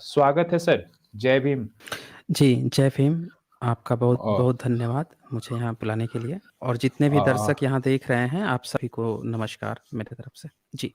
स्वागत है सर। जय भीम। जी, जय भीम। आपका और बहुत-बहुत धन्यवाद मुझे यहाँ बुलाने के लिए और जितने भी अ, दर्शक यहाँ देख रहे हैं, आप सभी को नमस्कार मेरे तरफ से। जी।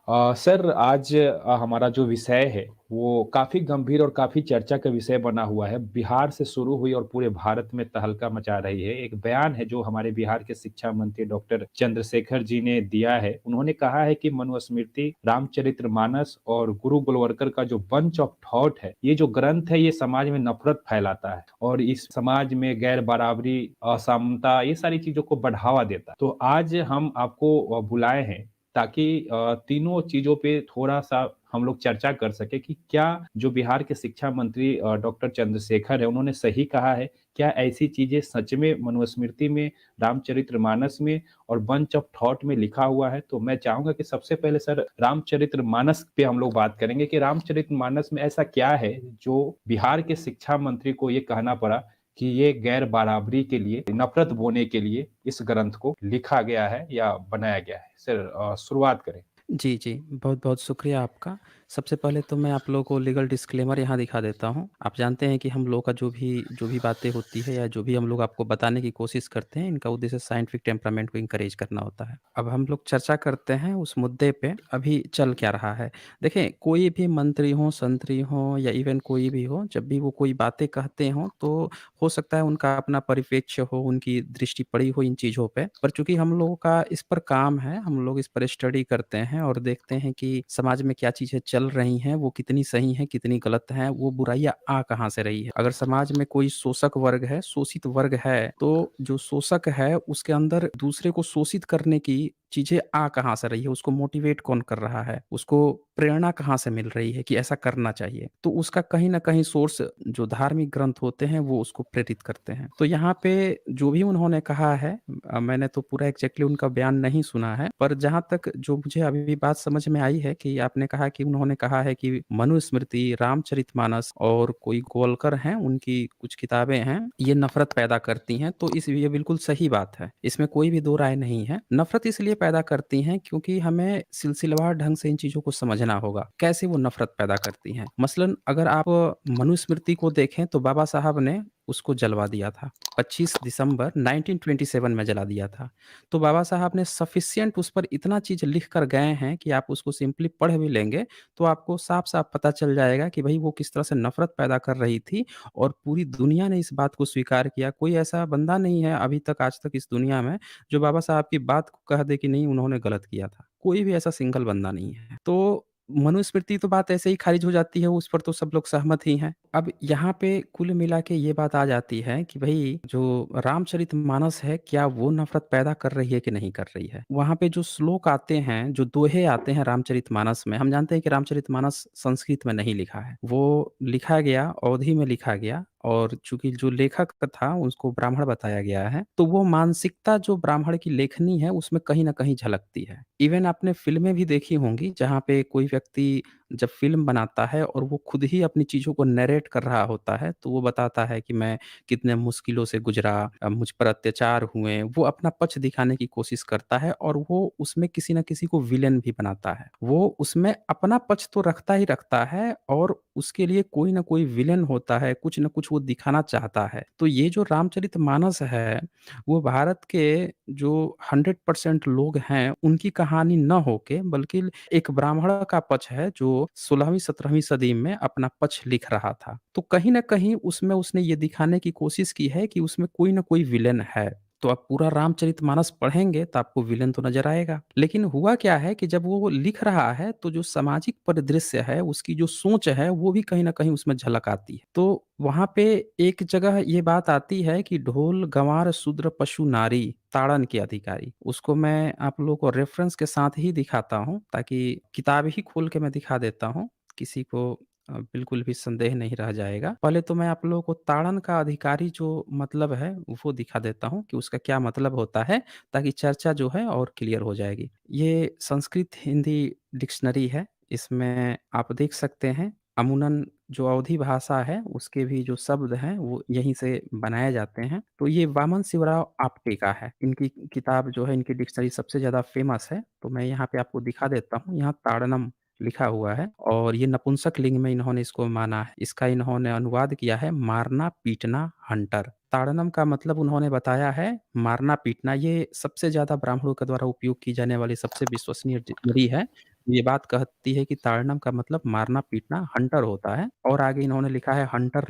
सर आज हमारा जो विषय है वो काफ़ी गंभीर और काफ़ी चर्चा का विषय बना हुआ है। बिहार से शुरू हुई और पूरे भारत में तहलका मचा रही है। एक बयान है जो हमारे बिहार के शिक्षा मंत्री डॉक्टर चंद्रशेखर जी ने दिया है। उन्होंने कहा है कि मनुस्मृति, रामचरितमानस और गुरु गोलवलकर का जो बंच ऑफ थॉट है, ये जो ग्रंथ है ये समाज में नफ़रत फैलाता है और इस समाज में गैर बराबरी, असमानता ये सारी चीज़ों को बढ़ावा देता है। तो आज हम आपको बुलाए हैं ताकि तीनों चीज़ों पे थोड़ा-सा हम लोग चर्चा कर सकें कि क्या जो बिहार के शिक्षा मंत्री डॉक्टर चंद्रशेखर हैं, उन्होंने सही कहा है? क्या ऐसी चीज़ें सच में मनुस्मृति में, रामचरितमानस में और बंच ऑफ थॉट में लिखा हुआ है? तो मैं चाहूँगा कि सबसे पहले सर रामचरितमानस पे हम लोग बात करेंगे कि रामचरितमानस में ऐसा क्या है, जो बिहार के शिक्षा मंत्री को ये कहना पड़ा कि ये गैर बराबरी के लिए, नफ़रत बोने के लिए इस ग्रंथ को लिखा गया है या बनाया गया है? सर शुरुआत करें। जी, जी। बहुत-बहुत शुक्रिया आपका। सबसे पहले तो मैं आप लोगों को लीगल डिस्क्लेमर यहाँ दिखा देता हूँ। आप जानते हैं कि हम लोगों का जो भी बातें होती है या जो भी हम लोग आपको बताने की कोशिश करते हैं, इनका उद्देश्य साइंटिफिक टेम्परामेंट को एनकरेज करना होता है। अब हम लोग चर्चा करते हैं उस मुद्दे पे, अभी चल क्या रहा है। देखें, कोई भी मंत्री हो, संतरी हो या इवन कोई भी हो, जब भी वो कोई बातें कहते हों, तो हो सकता है उनका अपना परिप्रेक्ष्य हो, उनकी दृष्टि पड़ी हो इन चीज़ों पे। पर चूँकि हम लोगों का इस पर काम है, हम लोग इस पर स्टडी करते हैं और देखते हैं कि समाज में क्या चीज़ें चल रही हैं, वो कितनी सही हैं, कितनी गलत हैं, वो बुराइयाँ आ कहाँ से रही है। अगर समाज में कोई शोषक वर्ग है, शोषित वर्ग है, तो जो शोषक है, उसके अंदर दूसरे को शोषित करने की चीज़ें आ कहाँ से रही है, उसको मोटिवेट कौन कर रहा है, उसको प्रेरणा कहाँ से मिल रही है कि ऐसा करना चाहिए। तो उसका कहीं न कहीं सोर्स जो धार्मिक ग्रंथ होते हैं, वो उसको प्रेरित करते हैं। तो यहाँ पे जो भी उन्होंने कहा है मैंने तो पूरा एग्ज़ैक्टली उनका बयान नहीं सुना है, पर जहाँ तक जो मुझे अभी बात समझ में आई है कि आपने कहा कि उन्होंने कहा है कि मनुस्मृति, रामचरितमानस और कोई गोलकर हैं, उनकी कुछ किताबें हैं, ये नफ़रत पैदा करती हैं, तो ये बिल्कुल सही बात है। इसमें कोई भी दो राय नहीं है। नफ़रत इसलिए पैदा करती हैं क्योंकि हमें सिलसिलेवार ढंग से इन चीज़ों को समझना होगा, कैसे वो नफ़रत पैदा करती हैं। मसलन अगर आप मनुस्मृति को देखें तो बाबा साहब ने उसको जलवा दिया था। 25 दिसंबर 1927 में जला दिया था। तो बाबा साहब ने सफिशिएंट उस पर इतना चीज़ लिख कर गए हैं कि आप उसको सिंपली पढ़ भी लेंगे, तो आपको साफ-साफ पता चल जाएगा कि भई वो किस तरह से नफ़रत पैदा कर रही थी और पूरी दुनिया ने इस बात को स्वीकार किया। कोई ऐसा बंदा नहीं है अभी तक आज तक इस दुनिया में जो बाबा साहब की बात को कह दे कि नहीं उन्होंने गलत किया था। कोई भी ऐसा सिंगल बंदा नहीं है। तो मनुस्मृति तो बात ऐसे ही खारिज हो जाती है, उस पर तो सब लोग सहमत ही हैं। अब यहाँ पे कुल मिला के ये बात आ जाती है कि भई जो रामचरितमानस है, क्या वो नफ़रत पैदा कर रही है कि नहीं कर रही है? वहाँ पे जो श्लोक आते हैं, जो दोहे आते हैं रामचरितमानस में, हम जानते हैं कि रामचरितमानस संस्कृत में नहीं लिखा है। वो लिखा गया, अवधी में लिखा गया और चूँकि जो लेखक था, उसको ब्राह्मण बताया गया है, तो वो मानसिकता जो ब्राह्मण की लेखनी है, उसमें कहीं न कहीं झलकती है। इवन आपने फ़िल्में भी देखी होंगी, जहाँ पे कोई व्यक्ति जब फ़िल्म बनाता है और वो खुद ही अपनी चीज़ों को नैरेट कर रहा होता है, तो वो बताता है कि मैं कितने मुश्किलों से गुज़रा, मुझ पर अत्याचार हुए। वो अपना पक्ष दिखाने की कोशिश करता है और वो उसमें किसी न किसी को विलेन भी बनाता है। वो उसमें अपना पक्ष तो रखता ही रखता है और उसके लिए कोई न कोई विलेन होता है, कुछ न कुछ वो दिखाना चाहता है। तो ये जो रामचरितमानस है, वो भारत के जो 100% लोग हैं, उनकी कहानी ना होके बल्कि एक ब्राह्मण का पक्ष है जो 16वीं 17वीं सदी में अपना पक्ष लिख रहा था। तो कहीं न कहीं उसमें उसने ये दिखाने की कोशिश की है कि उसमें कोई न कोई विलेन है। तो आप पूरा रामचरितमानस पढ़ेंगे तो आपको विलेन तो नज़र आएगा। लेकिन हुआ क्या है कि जब वो लिख रहा है तो जो सामाजिक परिदृश्य है, उसकी जो सोच है वो भी कहीं न कहीं उसमें झलक आती है। तो वहाँ पे एक जगह ये बात आती है कि ढोल, गँवार, शूद्र, पशु, नारी, ताड़न के अधिकारी। उसको मैं आप लोगों को रेफ़रेंस के साथ ही दिखाता हूँ ताकि किताब ही खोल के मैं दिखा देता हूँ। किसी को बिल्कुल भी संदेह नहीं रह जाएगा। पहले तो मैं आप लोगों को ताड़न का अधिकारी जो मतलब है, वो दिखा देता हूँ कि उसका क्या मतलब होता है, ताकि चर्चा जो है और क्लियर हो जाएगी। ये संस्कृत-हिंदी डिक्शनरी है। इसमें आप देख सकते हैं अमूमन जो अवधी भाषा है, उसके भी जो शब्द हैं, वो यहीं से बनाए जाते हैं। तो ये वामन शिवराव आप्टे का है। इनकी किताब जो है, इनकी डिक्शनरी सबसे ज़्यादा फ़ेमस है। तो मैं यहाँ पे आपको दिखा देता हूँ। यहाँ ताड़नम लिखा हुआ है और ये नपुंसक लिंग में इन्होंने इसको माना है। इसका इन्होंने अनुवाद किया है मारना-पीटना हंटर। ताड़नम का मतलब उन्होंने बताया है मारना-पीटना, ये सबसे ज़्यादा ब्राह्मणों के द्वारा उपयोग की जाने वाली सबसे विश्वसनीय डिक्शनरी है। ये बात कहती है कि ताड़नम का मतलब मारना-पीटना हंटर होता है और आगे इन्होंने लिखा है हंटर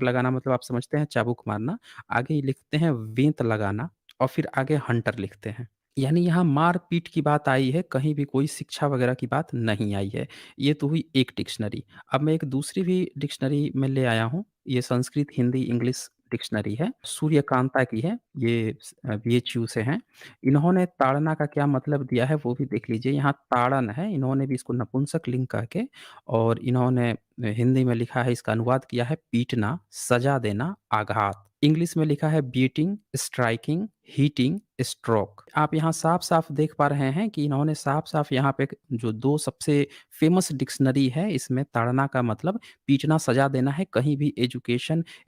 लगाना मतलब आप समझते हैं चाबुक मारना। आगे ये लिखते हैं वेंत लगाना और फिर आगे हंटर लिखते हैं। यानी यहाँ मार-पीट की बात आई है, कहीं भी कोई शिक्षा वगैरह की बात नहीं आई है। ये तो हुई एक डिक्शनरी। अब मैं एक दूसरी भी डिक्शनरी मैं ले आया हूँ। ये संस्कृत, हिंदी, इंग्लिश डिक्शनरी है। सूर्यकांता की है। ये बीएचयू से हैं। इन्होंने ताड़ना का क्या मतलब दिया है वो भी देख लीजिए। यहाँ ताड़न है, इन्होंने भी इसको नपुंसक लिंग कह के और इन्होंने हिंदी में लिखा है, इसका अनुवाद किया है पीटना, सज़ा देना, आघात। इंग्लिश में लिखा है बीटिंग, स्ट्राइकिंग, हीटिंग, स्ट्रोक। आप यहाँ साफ-साफ देख पा रहे हैं कि इन्होंने साफ-साफ यहाँ पे जो 2 सबसे फ़ेमस डिक्शनरी है, इसमें ताड़ना का मतलब पीटना, सज़ा देना है। कहीं भी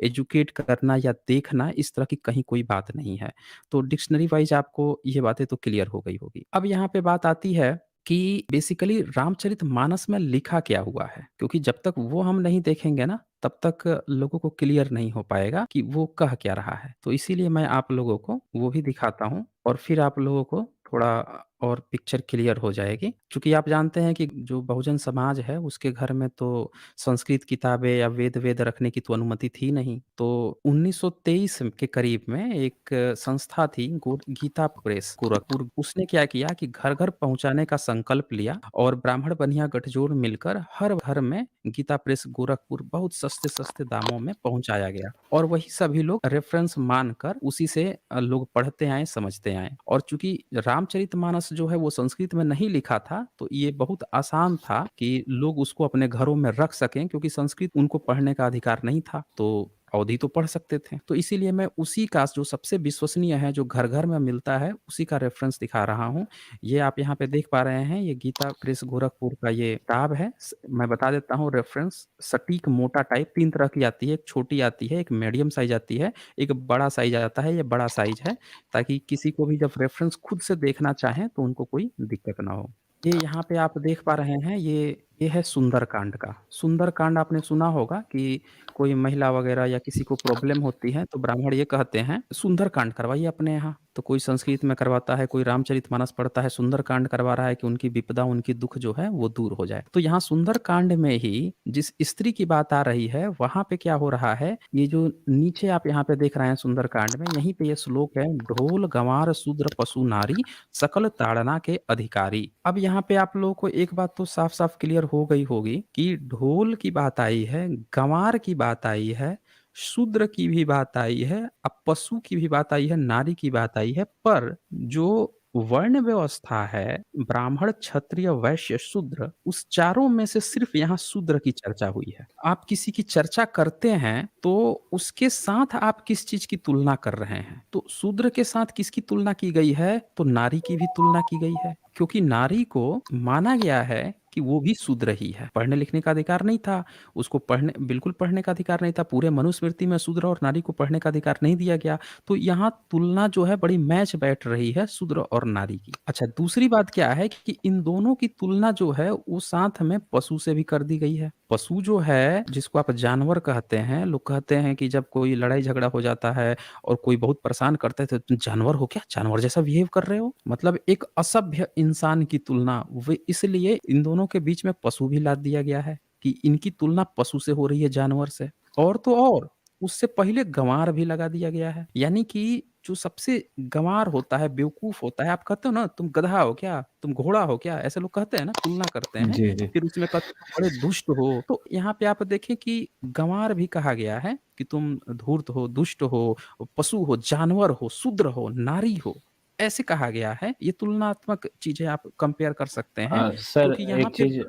एजुकेट करना या देखना, इस तरह की कहीं कोई बात नहीं है। तो डिक्शनरी वाइज़ आपको ये बातें तो क्लियर हो गई होगी। अब यहाँ पे बात आती है कि बेसिकली रामचरितमानस में लिखा क्या हुआ है? क्योंकि जब तक वो हम नहीं देखेंगे ना, तब तक लोगों को क्लियर नहीं हो पाएगा कि वो कह क्या रहा है। तो इसीलिए मैं आप लोगों को वो भी दिखाता हूँ और फिर आप लोगों को थोड़ा और पिक्चर क्लियर हो जाएगी। चूँकि आप जानते हैं कि जो बहुजन समाज है, उसके घर में तो संस्कृत किताबें या वेद-वेद रखने की तो अनुमति थी नहीं। तो 1923 के करीब में एक संस्था थी गीता प्रेस गोरखपुर, उसने क्या किया कि घर-घर पहुँचाने का संकल्प लिया और ब्राह्मण बनिया गठजोड़ मिलकर हर घर में गीता प्रेस गोरखपुर बहुत सस्ते-सस्ते दामों में पहुँचाया गया और वही सभी लोग रेफ़रेंस मानकर उसी से लोग पढ़ते आए, समझते आए और चूँकि रामचरितमानस जो है वो संस्कृत में नहीं लिखा था, तो ये बहुत आसान था कि लोग उसको अपने घरों में रख सकें क्योंकि संस्कृत उनको पढ़ने का अधिकार नहीं था। तो अवधि तो पढ़ सकते थे। तो इसीलिए मैं उसी का जो सबसे विश्वसनीय है, जो घर-घर में मिलता है, उसी का रेफ़रेंस दिखा रहा हूँ। ये आप यहाँ पे देख पा रहे हैं, ये गीता प्रेस गोरखपुर का ये किताब है। मैं बता देता हूँ रेफ़रेंस सटीक मोटा टाइप 3 तरह की आती है, एक छोटी आती है, एक मीडियम साइज़ आती है, एक बड़ा साइज़ आता है, ये बड़ा साइज़ है, ताकि किसी को भी जब रेफ़रेंस खुद से देखना चाहें, तो उनको कोई दिक्कत ना हो। ये यहाँ पे आप देख पा रहे हैं, ये है सुंदरकांड का। सुंदरकांड आपने सुना होगा कि कोई महिला वगैरह या किसी को प्रॉब्लम होती है, तो ब्राह्मण ये कहते हैं, सुंदरकांड करवाइए अपने यहाँ। तो कोई संस्कृत में करवाता है, कोई रामचरितमानस पढ़ता है, सुंदरकांड करवा रहा है कि उनकी विपदा, उनकी दुःख जो है, वो दूर हो जाए। तो यहाँ सुंदरकांड में ही जिस स्त्री की बात आ रही है, वहाँ पे क्या हो रहा है, ये जो नीचे आप यहाँ पे देख रहे हैं सुंदरकांड में, यहीं पे ये श्लोक है, ढोल, गँवार, शूद्र, पशु, नारी, सकल ताड़ना के अधिकारी। अब यहाँ पे आप लोगों को एक बात तो साफ-साफ क्लियर हो गई होगी कि ढोल की बात आई है, गँवार की बात आई है, शूद्र की भी बात आई है, अब पशु की भी बात आई है, नारी की बात आई है, पर जो वर्ण व्यवस्था है, ब्राह्मण, क्षत्रिय, वैश्य, शूद्र, उस चारों में से सिर्फ यहाँ शूद्र की चर्चा हुई है। आप किसी की चर्चा करते हैं, तो उसके साथ आप किस चीज़ की तुलना कर रहे हैं? तो शूद्र के साथ किसकी तुलना की गई है? तो नारी की भी तुलना की गई है, क्योंकि नारी को माना गया है कि वो भी शूद्र ही है। पढ़ने-लिखने का अधिकार नहीं था, उसको बिल्कुल पढ़ने का अधिकार नहीं था, पूरे मनुस्मृति में शूद्र और नारी को पढ़ने का अधिकार नहीं दिया गया। तो यहाँ तुलना जो है बड़ी मैच बैठ रही है शूद्र और नारी की। अच्छा, दूसरी बात क्या है कि इन दोनों की तुलना जो है वो साथ में पशु से भी कर दी गई है। पशु जो है जिसको आप जानवर कहते हैं, लोग कहते हैं कि जब कोई लड़ाई झगड़ा हो जाता है और कोई बहुत परेशान करता है तो तुम जानवर हो क्या? जानवर जैसा बिहेव कर रहे हो? मतलब एक असभ्य इंसान की तुलना वे इसलिए इन दोनों के बीच में पशु भी ला दिया गया है कि इनकी तुलना पशु से हो रही है जानवर से। और तो और उससे पहले गँवार भी लगा दिया गया है। यानी कि जो सबसे गँवार होता है, बेवकूफ़ होता है, आप कहते हो ना तुम गधा हो क्या? तुम घोड़ा हो क्या? ऐसे लोग कहते हैं ना, तुलना करते हैं। जी, जी। फिर उसमें कहते हैं तुम बड़े दुष्ट हो। तो यहाँ पे आप देखें कि गँवार भी कहा गया है कि तुम धूर्त हो, दुष्ट हो, पशु हो, जानवर हो, शूद्र हो, नारी हो, ऐसे कहा गया है। ये तुलनात्मक चीज़ें आप कंपेयर कर सकते हैं, सर क्योंकि यहाँ एक पे चीज़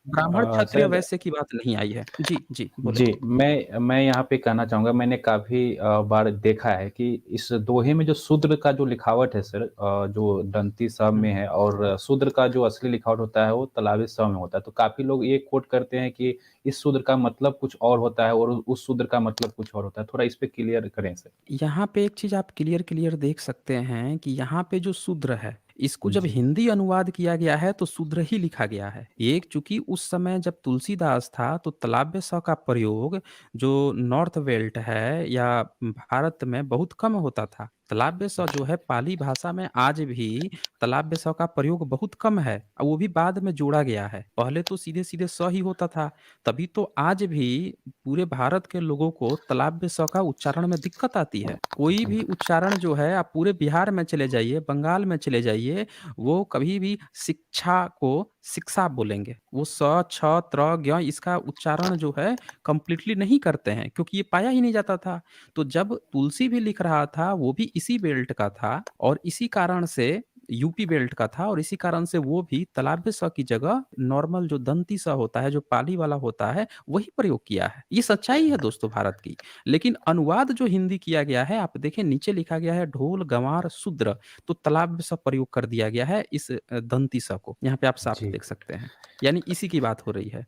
ब्राह्मण, क्षत्रिय, सर वैश्य की बात नहीं आई है। जी, जी, बोलें। जी, मैं यहाँ पे कहना चाहूँगा मैंने काफ़ी बार देखा है कि इस दोहे में जो शूद्र का जो लिखावट है सर जो दंती स हुँ। में है और शूद्र का जो असली लिखावट होता है वो तलावी स में होता है। तो काफ़ी लोग ये कोट करते हैं कि इस शूद्र का मतलब कुछ और होता है और उस शूद्र का मतलब कुछ और होता है। थोड़ा इस पे क्लियर करें सर। यहाँ पे एक चीज़ आप क्लियर देख सकते हैं कि यहाँ पे जो शूद्र है, इसको जब जी। हिंदी अनुवाद किया गया है तो शूद्र ही लिखा गया है। एक चूँकि उस समय जब तुलसीदास था तो तलाब्य स का प्रयोग जो नॉर्थ बेल्ट है या भारत में बहुत कम होता था। तलाब्य स जो है पाली भाषा में आज भी तलाब्य स का प्रयोग बहुत कम है और वो भी बाद में जोड़ा गया है। पहले तो सीधे-सीधे स ही होता था। तभी तो आज भी पूरे भारत के लोगों को तलाब्य स का उच्चारण में दिक्कत आती है। कोई भी उच्चारण जो है आप पूरे बिहार में चले जाइए, बंगाल में चले जाइए, वो कभी भी शिक्षा को शिक्षा बोलेंगे। वो स, छ, त्र, ज्ञ इसका उच्चारण जो है कंप्लीटली नहीं करते हैं क्योंकि ये पाया ही नहीं जाता था। तो जब तुलसी भी लिख रहा था, वो भी इसी बेल्ट का था और इसी कारण से यूपी बेल्ट का था और इसी कारण से वो भी तलाब्य स की जगह नॉर्मल जो दंती स होता है, जो पाली वाला होता है, वही प्रयोग किया है। ये सच्चाई है दोस्तों भारत की। लेकिन अनुवाद जो हिंदी किया गया है, आप देखें नीचे लिखा गया है ढोल, गँवार, शूद्र, तो तलाब्य स प्रयोग कर दिया गया है इस दंती स को। यहाँ पे आप साफ जी। देख सकते हैं। यानी इसी की बात हो रही है।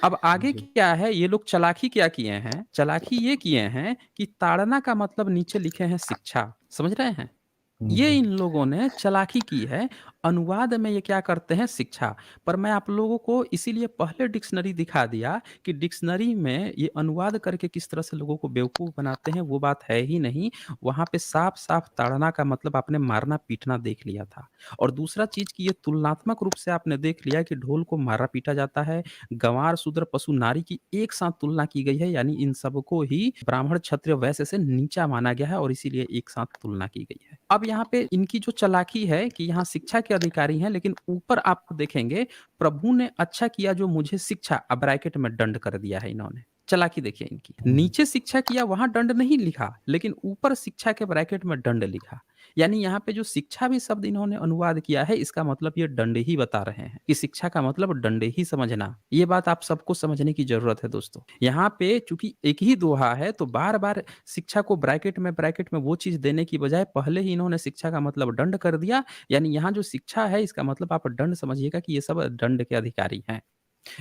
अब आगे जी। क्या है, ये लोग चालाकी क्या किए हैं? चालाकी ये किए हैं कि ताड़ना का मतलब नीचे लिखे हैं शिक्षा, समझ रहे हैं? ये जी। इन लोगों ने चालाकी की है, अनुवाद में ये क्या करते हैं शिक्षा। पर मैं आप लोगों को इसीलिए पहले डिक्शनरी दिखा दिया कि डिक्शनरी में ये अनुवाद करके किस तरह से लोगों को बेवकूफ़ बनाते हैं वो बात है ही नहीं। वहाँ पे साफ-साफ ताड़ना का मतलब आपने मारना-पीटना देख लिया था। और दूसरा चीज़ कि ये तुलनात्मक रूप से आपने देख लिया कि ढोल को मारा-पीटा जाता है, गँवार, शूद्र, पशु, नारी की एक साथ तुलना की गई है यानी इन सबको ही ब्राह्मण, क्षत्रिय, वैश्य से नीचा माना गया है और इसीलिए एक साथ तुलना की गई है। अब यहाँ पे इनकी जो चालाकी है कि यहाँ शिक्षा के अधिकारी हैं लेकिन ऊपर आप देखेंगे प्रभु ने अच्छा किया जो मुझे शिक्षा अब ब्रैकेट में दंड कर दिया है इन्होंने। चालाकी देखिए इनकी। हुँ। नीचे शिक्षा किया वहाँ दंड नहीं लिखा, लेकिन ऊपर शिक्षा के ब्रैकेट में दंड लिखा। यानी यहाँ पे जो शिक्षा भी शब्द इन्होंने अनुवाद किया है इसका मतलब ये दंड ही बता रहे हैं कि शिक्षा का मतलब दंड ही समझना। ये बात आप सबको समझने की ज़रूरत है दोस्तों। यहाँ पे चूँकि एक ही दोहा है तो बार-बार शिक्षा को ब्रैकेट में वो चीज़ देने की बजाय पहले ही इन्होंने शिक्षा का मतलब दंड कर दिया। यानी यहाँ जो शिक्षा है इसका मतलब आप दंड समझिएगा कि ये सब दंड के अधिकारी हैं।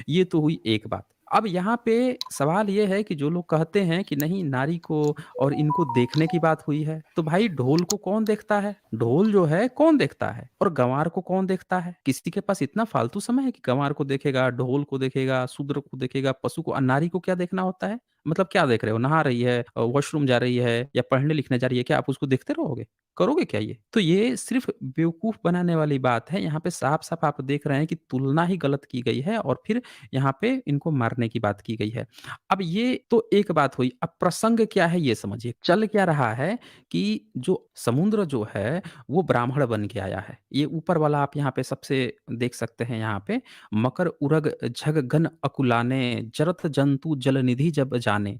ये तो हुई एक बात। अब यहाँ पे सवाल ये है कि जो लोग कहते हैं कि नहीं नारी को और इनको देखने की बात हुई है, तो भाई ढोल को कौन देखता है? ढोल जो है कौन देखता है? और गँवार को कौन देखता है? किसी के पास इतना फालतू समय है कि गँवार को देखेगा, ढोल को देखेगा, शूद्र को देखेगा, पशु को नारी को क्या देखना होता है? मतलब क्या देख रहे हो? नहा रही है, वॉशरूम जा रही है या पढ़ने-लिखने जा रही है, क्या आप उसको देखते रहोगे? करोगे क्या ये? तो ये सिर्फ़ बेवकूफ़ बनाने वाली बात है। यहाँ पे साफ-साफ आप देख रहे हैं कि तुलना ही गलत की गई है और फिर यहाँ पे इनको मारने की बात की गई है। अब ये तो एक बात हुई, अब प्रसंग क्या है ये समझिए। चल क्या रहा है कि जो समुद्र जो है वो ब्राह्मण बन के आया है। ये ऊपर वाला आप यहाँ पे सबसे देख सकते हैं यहाँ पे, मकर उरग झग गन अकुलाने, जरत जंतु जलनिधि जब जाने।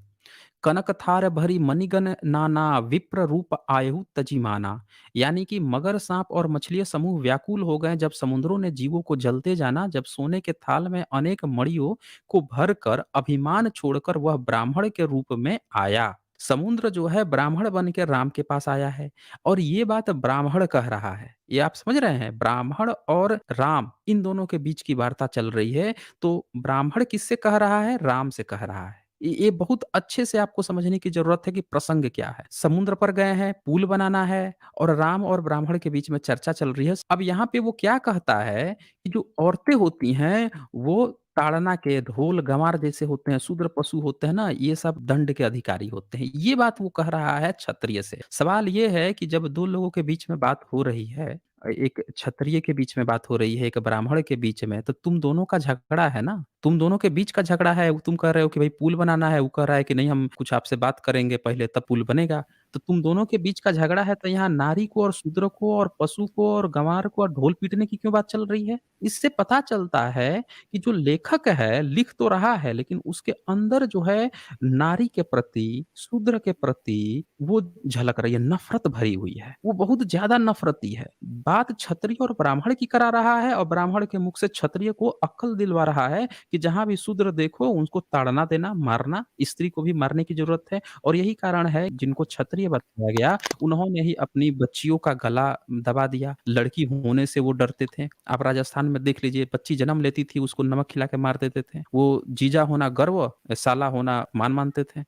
कनक थार भरी मणिगन नाना विप्र रूप आयहु तजिमाना। यानी कि मगर सांप और मछलियां समूह व्याकुल हो गए जब समुद्रों ने जीवों को जलते जाना, जब सोने के थाल में अनेक मणियों को भर कर अभिमान छोड़कर वह ब्राह्मण के रूप में आया। समुद्र जो है ब्राह्मण बन के राम के पास आया है और ये बात ब्राह्मण कह रहा है। ये आप समझ रहे हैं, ब्राह्मण और राम इन दोनों के बीच की वार्ता चल रही है। तो ब्राह्मण किससे कह रहा है? राम से कह रहा है। ये बहुत अच्छे से आपको समझने की ज़रूरत है कि प्रसंग क्या है। समुद्र पर गए हैं, पुल बनाना है और राम और ब्राह्मण के बीच में चर्चा चल रही है। अब यहाँ पे वो क्या कहता है कि जो औरतें होती हैं, वो ताड़ना के ढोल, गँवार जैसे होते हैं, शूद्र पशु होते हैं ना, ये सब दंड के अधिकारी होते हैं। ये बात वो कह रहा है क्षत्रिय से। सवाल ये है कि जब 2 लोगों के बीच में बात हो रही है, एक क्षत्रिय के बीच में बात हो रही है, एक ब्राह्मण के बीच में, तो तुम दोनों का झगड़ा है ना। तुम दोनों के बीच का झगड़ा है। तुम कह रहे हो कि भाई पुल बनाना है, वो कह रहा है कि नहीं हम कुछ आपसे बात करेंगे पहले तब पुल बनेगा। तो तुम दोनों के बीच का झगड़ा है तो यहाँ नारी को और शूद्र को और पशु को और गँवार को और ढोल पीटने की क्यों बात चल रही है? इससे पता चलता है कि जो लेखक है लिख तो रहा है लेकिन उसके अंदर जो है नारी के प्रति, शूद्र के प्रति वो झलक रही है, नफ़रत भरी हुई है। वो बहुत ज़्यादा नफ़रती है। बात क्षत्रिय और ब्राह्मण की करा रहा है और ब्राह्मण के मुख से क्षत्रिय को अक्ल दिलवा रहा है कि जहाँ भी शूद्र देखो उनको ताड़ना देना, मारना, स्त्री को भी मारने की ज़रूरत है और यही कारण है जिनको क्षत्रिय बताया गया, उन्होंने ही अपनी बच्चियों का गला दबा दिया। लड़की होने से वो डरते थे। आप राजस्थान में देख लीजिए, बच्ची जन्म लेती थी, उसको नमक खिला के मार देते थे। वो जीजा होना गर्व, साला होना मान मानते थे।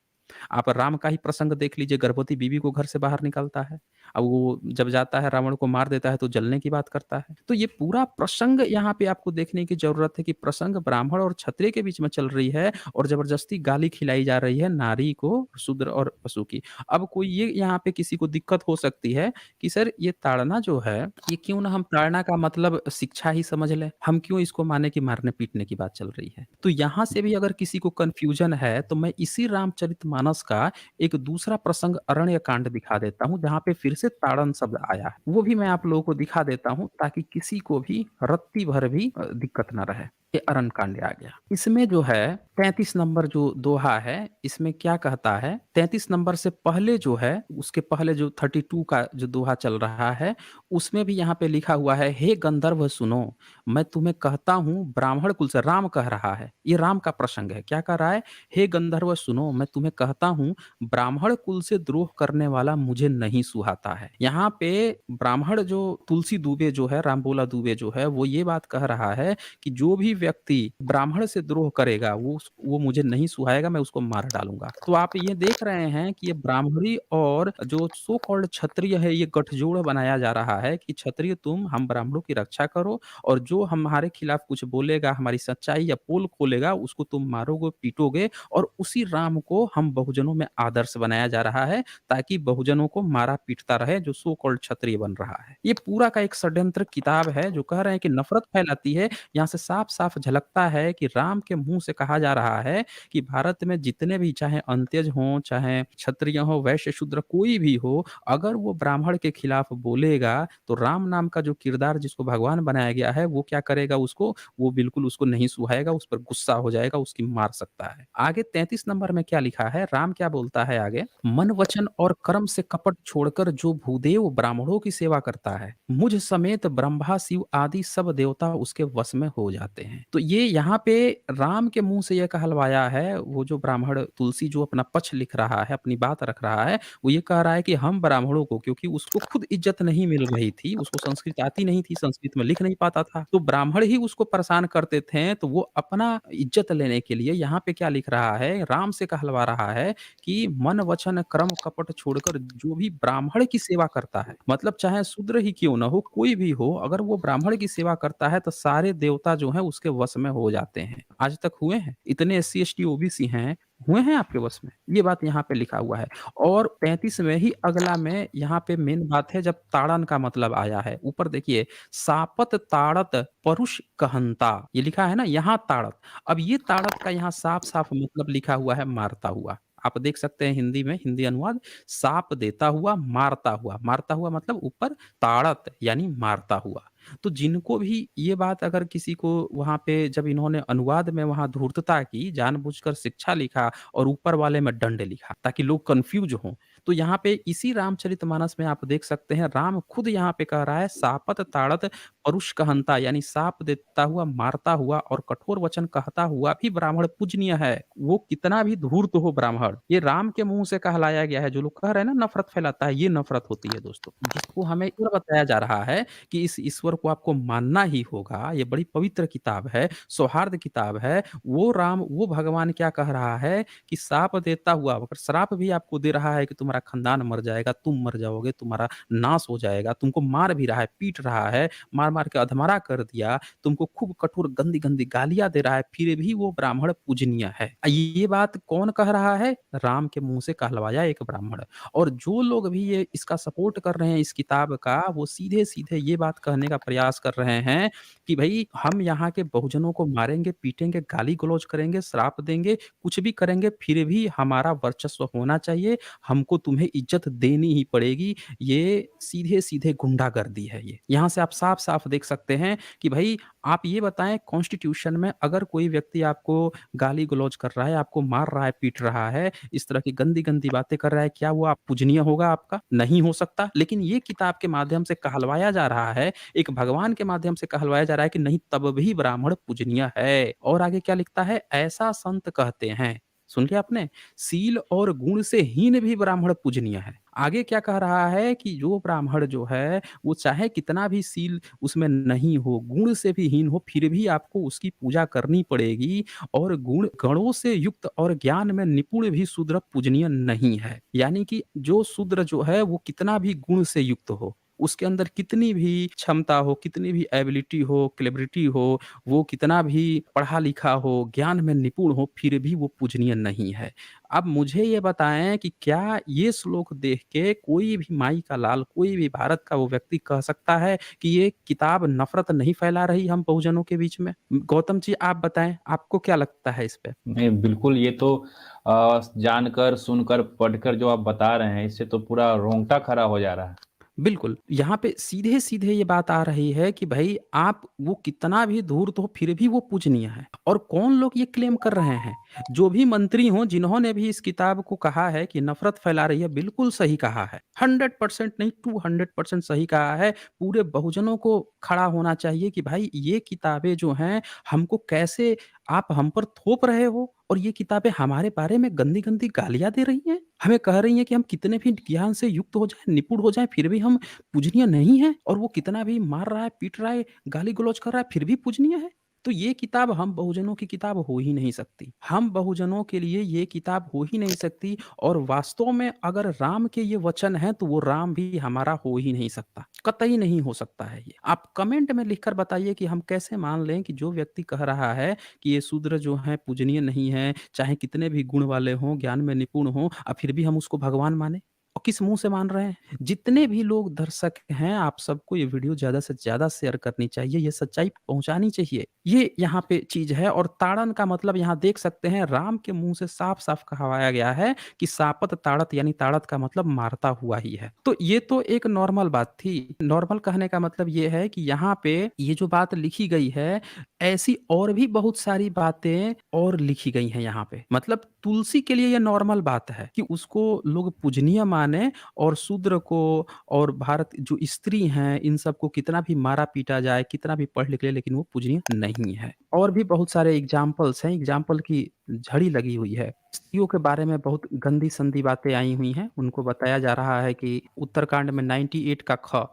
आप राम का ही प्रसंग देख लीजिए, गर्भवती बीवी को घर से बाहर निकालता है। अब वो जब जाता है रावण को मार देता है तो जलने की बात करता है। तो ये पूरा प्रसंग यहाँ पे आपको देखने की ज़रूरत है कि प्रसंग ब्राह्मण और क्षत्रिय के बीच में चल रही है और ज़बरदस्ती गाली खिलाई जा रही है नारी को, शूद्र और पशु की। अब कोई ये यहाँ पे किसी को दिक्कत हो सकती है कि सर ये ताड़ना जो है, ये क्यों ना हम ताड़ना का मतलब शिक्षा ही समझ लें। हम क्यों इसको माने कि मारने-पीटने की बात चल रही है। तो यहाँ से भी अगर किसी को कन्फ्यूज़न है तो मैं इसी रामचरितमानस का एक दूसरा प्रसंग अरण्य कांड दिखा देता हूँ, जहाँ पे फिर से ताड़न शब्द आया है। वो भी मैं आप लोगों को दिखा देता हूँ ताकि किसी को भी रत्ती भर भी दिक्कत ना रहे। ये अरण्य कांड आ गया। इसमें जो है 33 नंबर जो दोहा है, इसमें क्या कहता है, 33 नंबर से पहले जो है, उसके पहले जो 32 का जो दोहा चल रहा है, उसमें भी यहाँ पे लिखा हुआ है, "हे गंधर्व सुनो, मैं तुम्हें कहता हूँ ब्राह्मण कुल से", राम कह रहा है। ये राम का प्रसंग है। क्या कह रहा है? "हे गंधर्व सुनो, मैं तुम्हें कहता हूँ ब्राह्मण कुल से द्रोह करने वाला मुझे नहीं सुहाता है"। यहाँ पे ब्राह्मण जो तुलसी दुबे जो है, रामबोला दुबे जो है, वो ये बात कह रहा है कि जो भी व्यक्ति ब्राह्मण से द्रोह करेगा वो मुझे नहीं सुहाएगा, मैं उसको मार डालूँगा। तो आप ये देख रहे हैं कि ये ब्राह्मणी और जो सो कॉल्ड क्षत्रिय है, ये गठजोड़ बनाया जा रहा है कि क्षत्रिय तुम हम ब्राह्मणों की रक्षा करो और जो हमारे खिलाफ कुछ बोलेगा, हमारी सच्चाई या पोल खोलेगा, उसको तुम मारोगे, पीटोगे और उसी राम को हम बहुजनों में आदर्श बनाया जा रहा है ताकि बहुजनों को मारा पीटता रहे जो सो कॉल्ड क्षत्रिय बन रहा है। ये पूरा का एक षड्यंत्र किताब है जो कह रहे हैं कि नफ़रत फैलाती है। यहाँ से साफ-साफ झलकता है कि राम के मुँह से कहा जा रहा है कि भारत में जितने भी चाहे अंत्यज हों, चाहे क्षत्रिय हों, वैश्य, शूद्र कोई भी हो, अगर वो ब्राह्मण के खिलाफ बोलेगा, तो राम नाम का जो किरदार जिसको भगवान बनाया गया है, वो क्या करेगा उसको, वो बिल्कुल उसको नहीं सुहाएगा, उस पर गुस्सा हो जाएगा, उसकी मार सकता है। आगे 33 नंबर में क्या लिखा है, राम क्या बोलता है आगे, "मन, वचन और कर्म से कपट छोड़कर जो भूदेव ब्राह्मणों की सेवा करता है, मुझ समेत ब्रह्मा, शिव आदि सब देवता उसके वश में हो जाते हैं"। तो ये यहाँ पे राम के मुँह से ये कहलवाया है, वो जो ब्राह्मण तुलसी जो अपना पक्ष लिख रहा है, अपनी बात रख रहा है, वो ये कह रहा है कि हम ब्राह्मणों को, क्योंकि उसको खुद इज़्ज़त नहीं मिल रही थी, उसको संस्कृत आती नहीं थी, संस्कृत में लिख नहीं पाता था, तो ब्राह्मण ही उसको परेशान करते थे, तो वो अपना इज़्ज़त लेने के लिए यहाँ पे क्या लिख रहा है, राम से कहलवा रहा है कि मन, वचन, कर्म, कपट छोड़कर जो भी ब्राह्मण की सेवा करता है, मतलब चाहे शूद्र ही क्यों ना हो, कोई भी हो, अगर वो ब्राह्मण की सेवा करता है, तो सारे देवता जो हैं उसके वश में हो जाते हैं। आज तक हुए हैं? इतने एससी, एसटी, ओबीसी हैं, हुए हैं आपके वश में? ये बात यहाँ पे लिखा हुआ है। और 35 में ही अगला में यहाँ पे मेन बात है जब ताड़न का मतलब आया है। ऊपर देखिए, "सापत ताड़त परुष कहंता", ये लिखा है ना यहाँ ताड़त। अब ये ताड़त का यहाँ साफ-साफ मतलब लिखा हुआ है मारता हुआ। आप देख सकते हैं हिंदी में, हिंदी अनुवाद, "साप देता हुआ, मारता हुआ"। मारता हुआ मतलब ऊपर ताड़त यानी मारता हुआ। तो जिनको भी ये बात अगर किसी को वहाँ पे जब इन्होंने अनुवाद में वहाँ धूर्तता की, जानबूझकर शिक्षा लिखा और ऊपर वाले में दंड लिखा ताकि लोग कन्फ्यूज़ हों। तो यहाँ पे इसी रामचरितमानस में आप देख सकते हैं राम खुद यहाँ पे कह रहा है, "सापत ताड़त परुष कहंता", यानी साप देता हुआ, मारता हुआ और कठोर वचन कहता हुआ भी ब्राह्मण पूजनीय है। वो कितना भी धूर्त हो ब्राह्मण, ये राम के मुँह से कहलाया गया है। जो लोग कह रहे हैं ना नफ़रत फैलाता है, ये नफ़रत होती है दोस्तों। जिसको हमें ये बताया जा रहा है कि इस ईश्वर को आपको मानना ही होगा, ये बड़ी पवित्र किताब है, सौहार्द किताब है। वो राम, वो भगवान क्या कह रहा है कि श्राप देता हुआ, अगर श्राप भी आपको दे रहा है कि तुम्हारा खानदान मर जाएगा, तुम मर जाओगे, तुम्हारा नाश हो जाएगा, तुमको मार भी रहा है, पीट रहा है, मार-मार के अधमरा कर दिया, तुमको खूब कठोर गंदी-गंदी गालियाँ दे रहा है, फिर भी वो ब्राह्मण पूजनीय है। ये बात कौन कह रहा है? राम के मुँह से कहलवाया एक ब्राह्मण। और जो लोग भी ये इसका सपोर्ट कर रहे हैं इस किताब का, वो सीधे-सीधे ये बात कहने का प्रयास कर रहे हैं कि भई हम यहाँ के बहुजनों को मारेंगे, पीटेंगे, गाली-गलौज करेंगे, श्राप देंगे, कुछ भी करेंगे, फिर भी हमारा वर्चस्व होना चाहिए, हमको तुम्हें इज़्ज़त देनी ही पड़ेगी। ये सीधे-सीधे गुंडागर्दी है ये। यहाँ से आप साफ-साफ देख सकते हैं कि भई आप ये बताएँ, कॉन्स्टिट्यूशन में अगर कोई व्यक्ति आपको गाली-गलौज कर रहा है, आपको मार रहा है, पीट रहा है, इस तरह की गंदी-गंदी बातें कर रहा है, क्या वो आप पूजनीय होगा आपका? नहीं हो सकता। लेकिन ये किताब के माध्यम से कहलवाया जा रहा है, एक भगवान के माध्यम से कहलवाया जा रहा है कि नहीं, तब भी ब्राह्मण पूजनीय है। और आगे क्या लिखता है? "ऐसा संत कहते हैं", सुन लिया आपने? "शील और गुण से हीन भी ब्राह्मण पूजनीय है"। आगे क्या कह रहा है कि जो ब्राह्मण जो है, वो चाहे कितना भी शील उसमें नहीं हो, गुण से भी हीन हो, फिर भी आपको उसकी पूजा करनी पड़ेगी और गुण गणों से युक्त और ज्ञान में निपुण भी शूद्र पूजनीय नहीं है। यानी कि जो शूद्र जो है वो कितना भी गुण से युक्त हो, उसके अंदर कितनी भी क्षमता हो, कितनी भी एबिलिटी हो, क्लेब्रिटी हो, वो कितना भी पढ़ा-लिखा हो, ज्ञान में निपुण हो, फिर भी वो पूजनीय नहीं है। अब मुझे ये बताएँ कि क्या ये श्लोक देख के कोई भी माई का लाल, कोई भी भारत का वो व्यक्ति कह सकता है कि ये किताब नफ़रत नहीं फैला रही हम बहुजनों के बीच में? गौतम जी आप बताएँ, आपको क्या लगता है इस पे? नहीं, बिल्कुल ये तो जानकर, सुनकर, पढ़कर जो आप बता रहे हैं, इससे तो पूरा रोंगटा खड़ा हो जा रहा है। बिल्कुल, यहाँ पे सीधे-सीधे ये बात आ रही है कि भई आप वो कितना भी धूर्त हो फिर भी वो पूजनीय है। और कौन लोग ये क्लेम कर रहे हैं? जो भी मंत्री हों जिन्होंने भी इस किताब को कहा है कि नफ़रत फैला रही है, बिल्कुल सही कहा है। 100% नहीं 200% सही कहा है। पूरे बहुजनों को खड़ा होना चाहिए कि भाई ये किताबें जो हैं हमको कैसे आप हम पर थोप रहे हो और ये किताबें हमारे बारे में गंदी-गंदी गालियाँ दे रही हैं। हमें कह रही हैं कि हम कितने भी ज्ञान से युक्त हो जाएँ, निपुण हो जाएँ, फिर भी हम पूजनीय नहीं हैं और वो कितना भी मार रहा है, पीट रहा है, गाली-गलौज कर रहा है, फिर भी पूजनीय है। तो ये किताब हम बहुजनों की किताब हो ही नहीं सकती। हम बहुजनों के लिए ये किताब हो ही नहीं सकती और वास्तव में अगर राम के ये वचन हैं, तो वो राम भी हमारा हो ही नहीं सकता। कतई नहीं हो सकता है ये। आप कमेंट में लिखकर बताइए कि हम कैसे मान लें कि जो व्यक्ति कह रहा है कि ये शूद्र जो हैं पूजनीय नहीं है, चाहे कितने भी गुण वाले हों, ज्ञान में निपुण हों, फिर भी हम उसको भगवान मानें? और किस मुँह से मान रहे हैं? जितने भी लोग दर्शक हैं, आप सबको ये वीडियो ज़्यादा से ज़्यादा शेयर करनी चाहिए, ये सच्चाई पहुँचानी चाहिए। ये यहाँ पे चीज़ है और ताड़न का मतलब यहाँ देख सकते हैं राम के मुँह से साफ-साफ कहवाया गया है कि शापत ताड़त यानी ताड़त का मतलब मारता हुआ ही है। तो ये तो एक नॉर्मल बात थी। नॉर्मल कहने का मतलब ये है कि यहाँ पे ये जो बात लिखी गई है, ऐसी और भी बहुत सारी बातें और लिखी गई हैं यहाँ पे। मतलब तुलसी के लिए ये नॉर्मल बात है कि उसको लोग पूजनीय माने और शूद्र को और भारत जो स्त्री हैं, इन सबको कितना भी मारा-पीटा जाए, कितना भी पढ़ लिख ले, लेकिन वो पूजनीय नहीं है। और भी बहुत सारे एग्ज़ाम्पल्स हैं, एग्ज़ाम्पल की झड़ी लगी हुई है। स्त्रियों के बारे में बहुत गंदी-संदी बातें आई हुई हैं। उनको बताया जा रहा है कि उत्तरकांड में 98 का ख,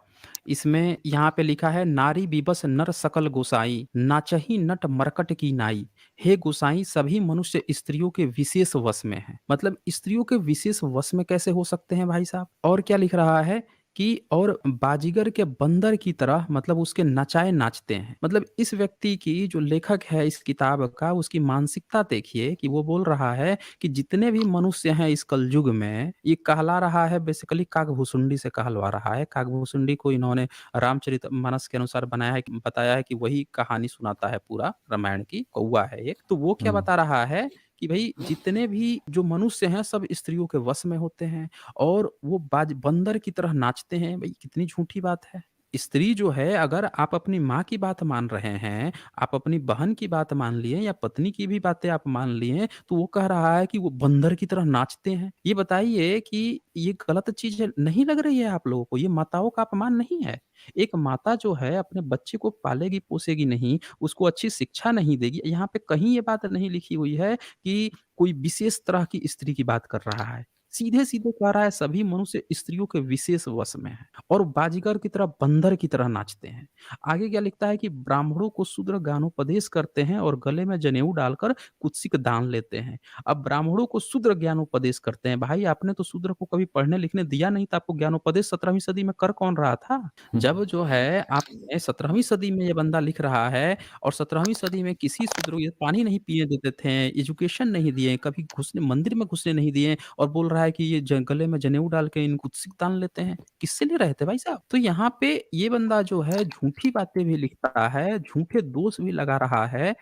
इसमें यहाँ पे लिखा है नारी विवश नर सकल गोसाई, नाचहि नट मरकट की नाई। हे गोसाई सभी मनुष्य स्त्रियों के विशेष वश में हैं। मतलब स्त्रियों के विशेष वश में कैसे हो सकते हैं भाई साहब? और क्या लिख रहा है कि और बाजीगर के बंदर की तरह मतलब उसके नचाए नाचते हैं। मतलब इस व्यक्ति की जो लेखक है इस किताब का उसकी मानसिकता देखिए कि वो बोल रहा है कि जितने भी मनुष्य हैं इस कलयुग में ये कहला रहा है बेसिकली काकभूसुंडी से कहलवा रहा है। काकभूसुंडी को इन्होंने रामचरितमानस के अनुसार बनाया है बताया है कि वही कहानी सुनाता है पूरा रामायण की, कौवा है एक। तो वो क्या हुँ। बता रहा है कि भई जितने भी जो मनुष्य हैं सब स्त्रियों के वश में होते हैं और वो बाज बंदर की तरह नाचते हैं। भई कितनी झूठी बात है। स्त्री जो है अगर आप अपनी माँ की बात मान रहे हैं, आप अपनी बहन की बात मान लिए या पत्नी की भी बातें आप मान लिए, तो वो कह रहा है कि वो बंदर की तरह नाचते हैं। ये बताइए कि ये गलत चीज़ नहीं लग रही है आप लोगों को? ये माताओं का अपमान नहीं है? एक माता जो है अपने बच्चे को पालेगी-पोसेगी नहीं, उसको अच्छी शिक्षा नहीं देगी। यहाँ पे कहीं ये बात नहीं लिखी हुई है कि कोई विशेष तरह की स्त्री की बात कर रहा है। सीधे-सीधे कह रहा है सभी मनुष्य स्त्रियों के विशेष वश में हैं और बाजीगर की तरह बंदर की तरह नाचते हैं। आगे क्या लिखता है कि ब्राह्मणों को शूद्र ज्ञानोपदेश करते हैं और गले में जनेऊ डालकर कुत्सिक दान लेते हैं। अब ब्राह्मणों को शूद्र ज्ञानोपदेश करते हैं। भाई आपने तो शूद्र को कभी पढ़ने-लिखने दिया नहीं था, आपको ज्ञानोपदेश 17वीं सदी में कर कौन रहा था? हुँ, जब जो है आपने 17वीं सदी में ये बंदा लिख रहा है और 17वीं सदी में किसी शूद्र को ये पानी नहीं पीने देते थे, एजुकेशन नहीं दिए, कभी घुसने मंदिर में घुसने नहीं दिए और बोल रहा है कि ये गले में जनेऊ डाल के इनको सिक तान लेते हैं। किससे ले रहे थे भाई साहब? तो यहाँ पे ये बंदा जो है झूठी बातें भी लिखता है, झूठे दोष भी लगा रहा है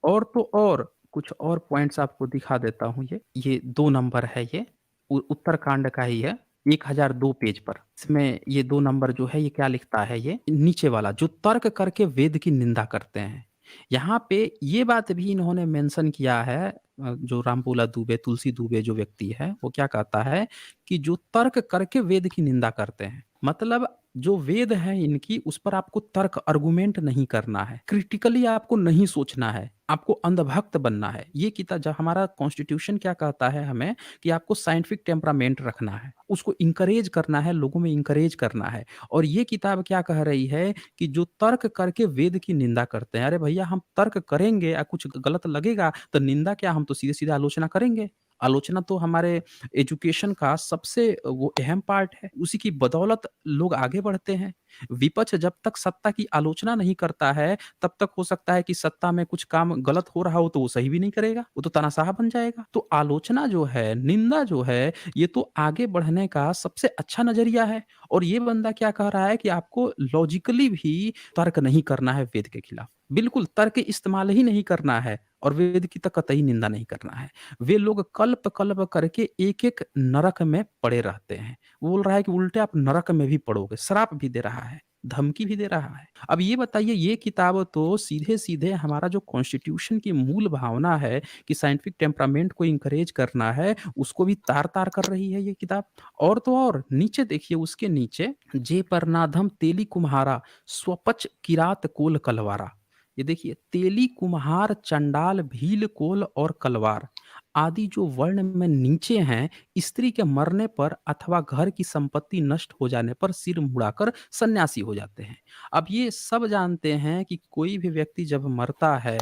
और तो और कुछ और पॉइंट्स आपको दिखा देता हूँ ये 2 नंबर है ये, उत्तरकांड का ही है, 1002 पेज पर। इसमें ये 2 नंबर जो है ये क्या लिखता है ये, नीचे वाला जो तर्क करके वेद की निंदा करते हैं। यहाँ पे ये बात भी इन्होंने मेंशन किया है जो रामपूला दुबे, तुलसी दुबे जो व्यक्ति है, वो क्या कहता है कि जो तर्क करके वेद की निंदा करते हैं। मतलब जो वेद हैं इनकी उस पर आपको तर्क आर्गुमेंट नहीं करना है। क्रिटिकली आपको नहीं सोचना है। आपको अंधभक्त बनना है। ये किताब जब हमारा कॉन्स्टिट्यूशन क्या कहता है हमें कि आपको साइंटिफिक टेम्परामेंट रखना है। उसको एनकरेज करना है, लोगों में एनकरेज करना है। और ये किताब क्या कह रही है कि जो तर्क करके वेद की निंदा करते हैं, अरे भैया हम तर्क करेंगे कुछ गलत लगेगा तो निंदा क्या, हम तो सीधे-सीधे आलोचना करेंगे। आलोचना तो हमारे एजुकेशन का सबसे वो अहम पार्ट है। उसी की बदौलत लोग आगे बढ़ते हैं। विपक्ष जब तक सत्ता की आलोचना नहीं करता है, तब तक हो सकता है कि सत्ता में कुछ काम गलत हो रहा हो तो वो सही भी नहीं करेगा, वो तो तानाशाह बन जाएगा। तो आलोचना जो है, निंदा जो है, ये तो आगे बढ़ने का सबसे अच्छा नज़रिया है। और ये बंदा क्या कह रहा है कि आपको लॉजिकली भी तर्क नहीं करना है वेद के खिलाफ। बिल्कुल तर्क इस्तेमाल ही नहीं करना है और वेद की तो कतई निंदा नहीं करना है। वे लोग कल्प-कल्प करके एक-एक नरक में पड़े रहते हैं। वो बोल रहा है कि उल्टे आप नरक में भी पड़ोगे, श्राप भी दे रहा है, धमकी भी दे रहा है। अब ये बताइए ये किताब तो सीधे-सीधे हमारा जो कॉन्स्टिट्यूशन की मूल भावना है कि साइंटिफिक टेम्परामेंट को एनकरेज करना है, उसको भी तार-तार कर रही है ये किताब। और तो और नीचे देखिए उसके नीचे जे परनाधम तेली कुम्हारा स्वपच किरात कोल कलवारा। ये देखिए तेली कुम्हार चंडाल भील कोल और कलवार आदि जो वर्ण में नीचे हैं, स्त्री के मरने पर अथवा घर की संपत्ति नष्ट हो जाने पर सिर मुड़ाकर सन्यासी हो जाते हैं। अब ये सब जानते हैं कि कोई भी व्यक्ति जब मरता है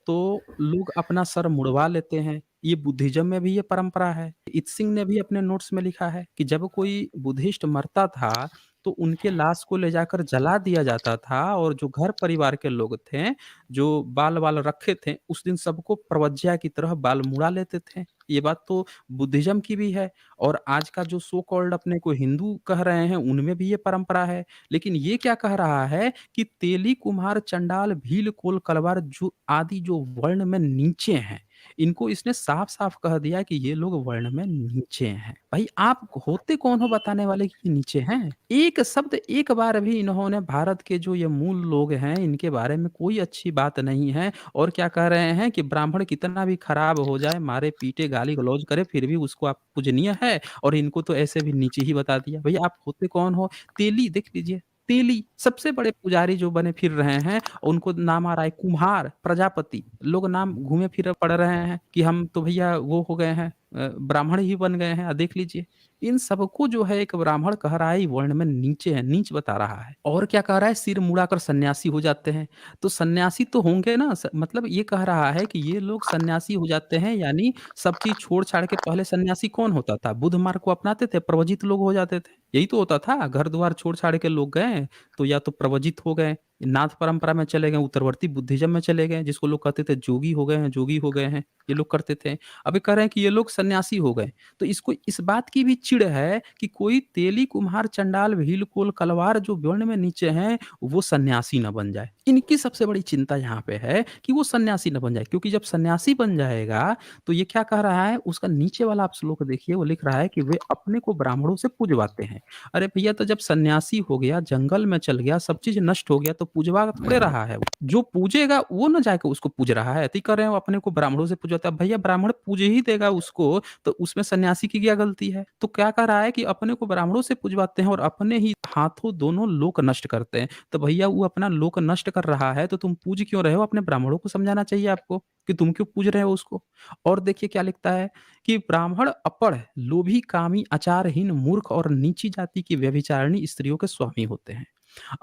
तो लोग अपना सर मुड़वा लेते हैं। ये बुद्धिज्म में भी ये परंपरा है। इत्सिंग ने भी अपने नोट्स में लिखा है कि जब कोई बुद्धिस्ट मरता था तो उनके लाश को ले जाकर जला दिया जाता था और जो घर परिवार के लोग थे, जो बाल-वाल रखे थे, उस दिन सबको प्रवज्या की तरह बाल मुड़ा लेते थे। ये बात तो बुद्धिज़्म की भी है और आज का जो सो कॉल्ड अपने को हिंदू कह रहे हैं, उनमें भी ये परंपरा है। लेकिन ये क्या कह रहा है कि तेली, कुम्हार, चंडाल, भील, कोल, कलवार जो आदि जो वर्ण में नीचे हैं, इनको इसने साफ-साफ कह दिया कि ये लोग वर्ण में नीचे हैं। भाई आप होते कौन हो बताने वाले कि ये नीचे हैं? एक शब्द एक बार भी इन्होंने भारत के जो ये मूल लोग हैं, इनके बारे में कोई अच्छी बात नहीं है और क्या कह रहे हैं कि ब्राह्मण कितना भी खराब हो जाए, मारे-पीटे, गाली-गलौज करे, फिर भी उसको आप पूजनीय है और इनको तो ऐसे भी नीचे ही बता दिया। भैया आप होते कौन हो? तेली देख लीजिए, तेली सबसे बड़े पुजारी जो बने फिर रहे हैं, उनको नाम आ रहा है कुम्हार, प्रजापति, लोग नाम घूमे फिरे पड़ रहे हैं कि हम तो भैया वो हो गए हैं ब्राह्मण ही बन गए हैं। देख लीजिए, इन सबको जो है एक ब्राह्मण कह रहा है, ये वर्ण में नीचे है, नीच बता रहा है। और क्या कह रहा है? सिर मुड़ाकर सन्यासी हो जाते हैं। तो सन्यासी तो होंगे ना मतलब ये कह रहा है कि ये लोग सन्यासी हो जाते हैं यानी सब चीज़ छोड़-छाड़ के पहले सन्यासी कौन होता था? बुद्ध मार्ग को अपनाते थे, प्रवजित लोग हो जाते थे। यही तो होता था, घर-द्वार छोड़-छाड़ के लोग गए, तो या तो प्रवजित हो गए, नाथ परंपरा में चले गए, उत्तरवर्ती बुद्धिज़्म में चले गए, जिसको लोग कहते थे जोगी हो गए हैं, जोगी हो गए हैं, ये लोग करते थे। अब ये कह रहे हैं कि ये लोग सन्यासी हो गए। तो इसको इस बात की भी चिढ़ है कि कोई तेली, कुम्हार, चंडाल, भील, कोल, कलवार जो वर्ण में नीचे हैं, वो सन्यासी ना बन जाए। इनकी सबसे बड़ी चिंता यहाँ पे है कि वो सन्यासी ना बन जाए क्योंकि जब सन्यासी बन जाएगा, तो ये क्या कह रहा है, उसका नीचे वाला आप श्लोक देखिए, वो लिख रहा है कि वे अपने को ब्राह्मणों से पूजवाते हैं। अरे भैया तो जब सन्यासी हो गया, जंगल में चल गया, सब चीज़ नष्ट हो गया तो पूजवा थोड़े रहा है वो। जो पूजेगा वो ना जाके उसको पूज रहा है। तो ये कह रहे हैं वो अपने को ब्राह्मणों से पूजवाता है। भैया ब्राह्मण पूज ही देगा उसको, तो उसमें सन्यासी की क्या गलती है? तो क्या कह रहा है कि अपने को ब्राह्मणों से पूजवाते हैं और अपने ही हाथों दोनों लोक नष्ट करते हैं। तो भैया वो अपना लोक नष्ट कर रहा है तो तुम पूज क्यों रहे हो? अपने ब्राह्मणों को समझाना चाहिए आपको कि तुम क्यों पूज रहे हो उसको। और देखिए क्या लिखता है कि ब्राह्मण अपढ़, लोभी, कामी, आचारहीन, मूर्ख और नीची जाति की व्यभिचारिणी स्त्रियों के स्वामी होते हैं।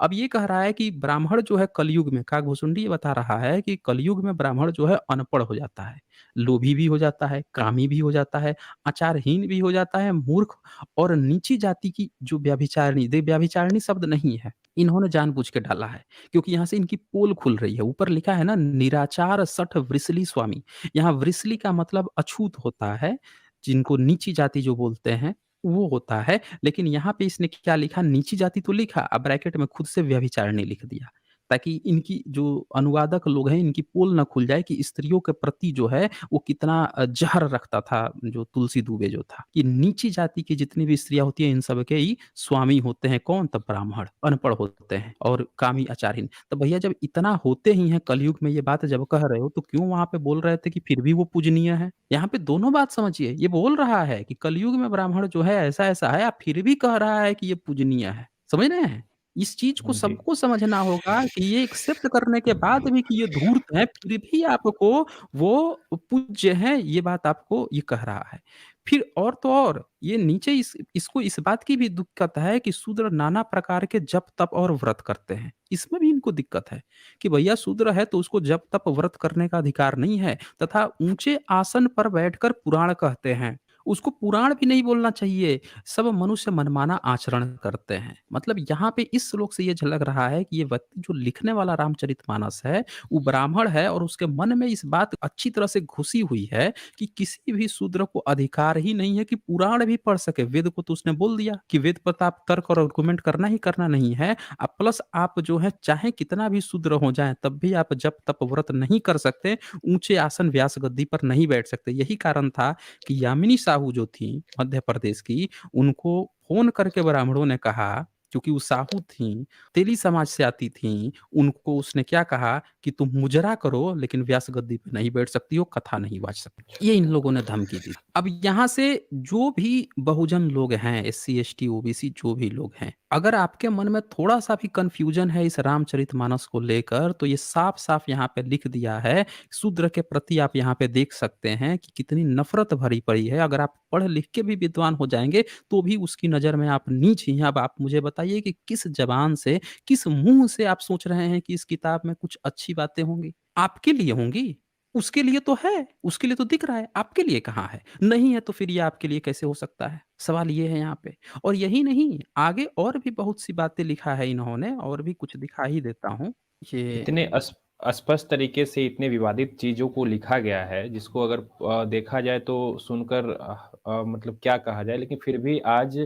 अब ये कह रहा है कि ब्राह्मण जो है कलयुग में काकभूषुंडी ये बता रहा है कि कलयुग में ब्राह्मण जो है अनपढ़ हो जाता है, लोभी भी हो जाता है, कामी भी हो जाता है, आचारहीन भी हो जाता है, मूर्ख और नीची जाति की जो व्यभिचारिणी व्यभिचारिणी शब्द नहीं है, इन्होंने जानबूझ के डाला है क्योंकि यहाँ से इनकी पोल खुल रही है। ऊपर लिखा है ना निराचार सठ वृषली स्वामी, यहाँ वृषली का मतलब अछूत होता है, जिनको नीची जाति जो बोलते हैं, वो होता है। लेकिन यहाँ पे इसने क्या लिखा नीची जाति तो लिखा, अब ब्रैकेट में खुद से व्यभिचारिणी लिख दिया, ताकि इनकी जो अनुवादक लोग हैं इनकी पोल ना खुल जाए कि स्त्रियों के प्रति जो है वो कितना ज़हर रखता था जो तुलसी दुबे जो था, कि नीची जाति की जितनी भी स्त्रियाँ होती हैं इन सब के ही स्वामी होते हैं कौन? तब ब्राह्मण, अनपढ़ होते हैं और कामी आचारहीन। तो भैया जब इतना होते ही हैं कलयुग में ये बात जब कह रहे हो तो क्यों वहाँ पे बोल रहे थे कि फिर भी वो पूजनीय है? यहाँ पे दोनों बात समझिए, ये बोल रहा है कि कलयुग में ब्राह्मण जो है ऐसा-ऐसा है, फिर भी कह रहा है कि ये पूजनीय है। समझ रहे हैं? इस चीज़ को जी। सबको समझना होगा कि ये एक्सेप्ट करने के बाद भी कि ये धूर्त हैं, फिर भी आपको वो पूज्य हैं, ये बात आपको ये कह रहा है। फिर और तो और, ये नीचे इसको इस बात की भी दिक्कत है कि शूद्र नाना प्रकार के जप, तप और व्रत करते हैं। इसमें भी इनको दिक्कत है कि भैया शूद्र है तो उसको जप, तप, व्रत करने का अधिकार नहीं है तथा ऊँचे आसन पर बैठकर पुराण कहते हैं। उसको पुराण भी नहीं बोलना चाहिए। सब मनुष्य मनमाना आचरण करते हैं। मतलब यहाँ पे इस श्लोक से ये झलक रहा है कि ये व्यक्ति जो लिखने वाला रामचरितमानस है, वो ब्राह्मण है और उसके मन में इस बात अच्छी तरह से घुसी हुई है कि किसी भी शूद्र को अधिकार ही नहीं है कि पुराण भी पढ़ सके। वेद को तो उसने बोल दिया कि वेद पर तो आप तर्क और आर्गुमेंट करना ही करना नहीं है। प्लस आप जो है चाहे कितना भी शूद्र हो जाएँ, तब भी आप जप, तप, व्रत नहीं कर सकते, ऊँचे आसन व्यास गद्दी पर नहीं बैठ सकते। यही कारण था कि यामिनी साहू जो थी मध्य प्रदेश की, उनको फ़ोन करके ब्राह्मणों ने कहा, क्योंकि वो साहू थीं, तेली समाज से आती थीं, उनको उसने क्या कहा कि तुम मुजरा करो लेकिन व्यास गद्दी पे नहीं बैठ सकती हो, कथा नहीं वाच सकती। ये इन लोगों ने धमकी दी। अब यहाँ से जो भी बहुजन लोग हैं, एससी, एसटी, ओबीसी जो भी लोग हैं, अगर आपके मन में थोड़ा-सा भी कन्फ्यूजन है इस रामचरितमानस को लेकर, तो ये साफ-साफ यहाँ पे लिख दिया है। शूद्र के प्रति आप यहाँ पे देख सकते हैं कि कितनी नफ़रत भरी पड़ी है। अगर आप पढ़ लिख के भी विद्वान हो जाएँगे, तो भी उसकी नज़र में आप नीच ही हैं। अब आप मुझे बताइए कि किस ज़बान से, किस मुँह से आप सोच रहे हैं कि इस किताब में कुछ अच्छी बातें होंगी? आपके लिए होंगी? उसके लिए तो है, उसके लिए तो दिख रहा है, आपके लिए कहाँ है? नहीं है तो फिर ये आपके लिए कैसे हो सकता है? सवाल ये है यहाँ पे। और यही नहीं, आगे और भी बहुत सी बातें लिखा है इन्होंने, और भी कुछ दिखा ही देता हूँ। ये इतने स्पष्ट तरीके से इतने विवादित चीज़ों को लिखा गया है, जिसको अगर देखा जाए तो सुनकर मतलब क्या कहा जाए, लेकिन फिर भी आज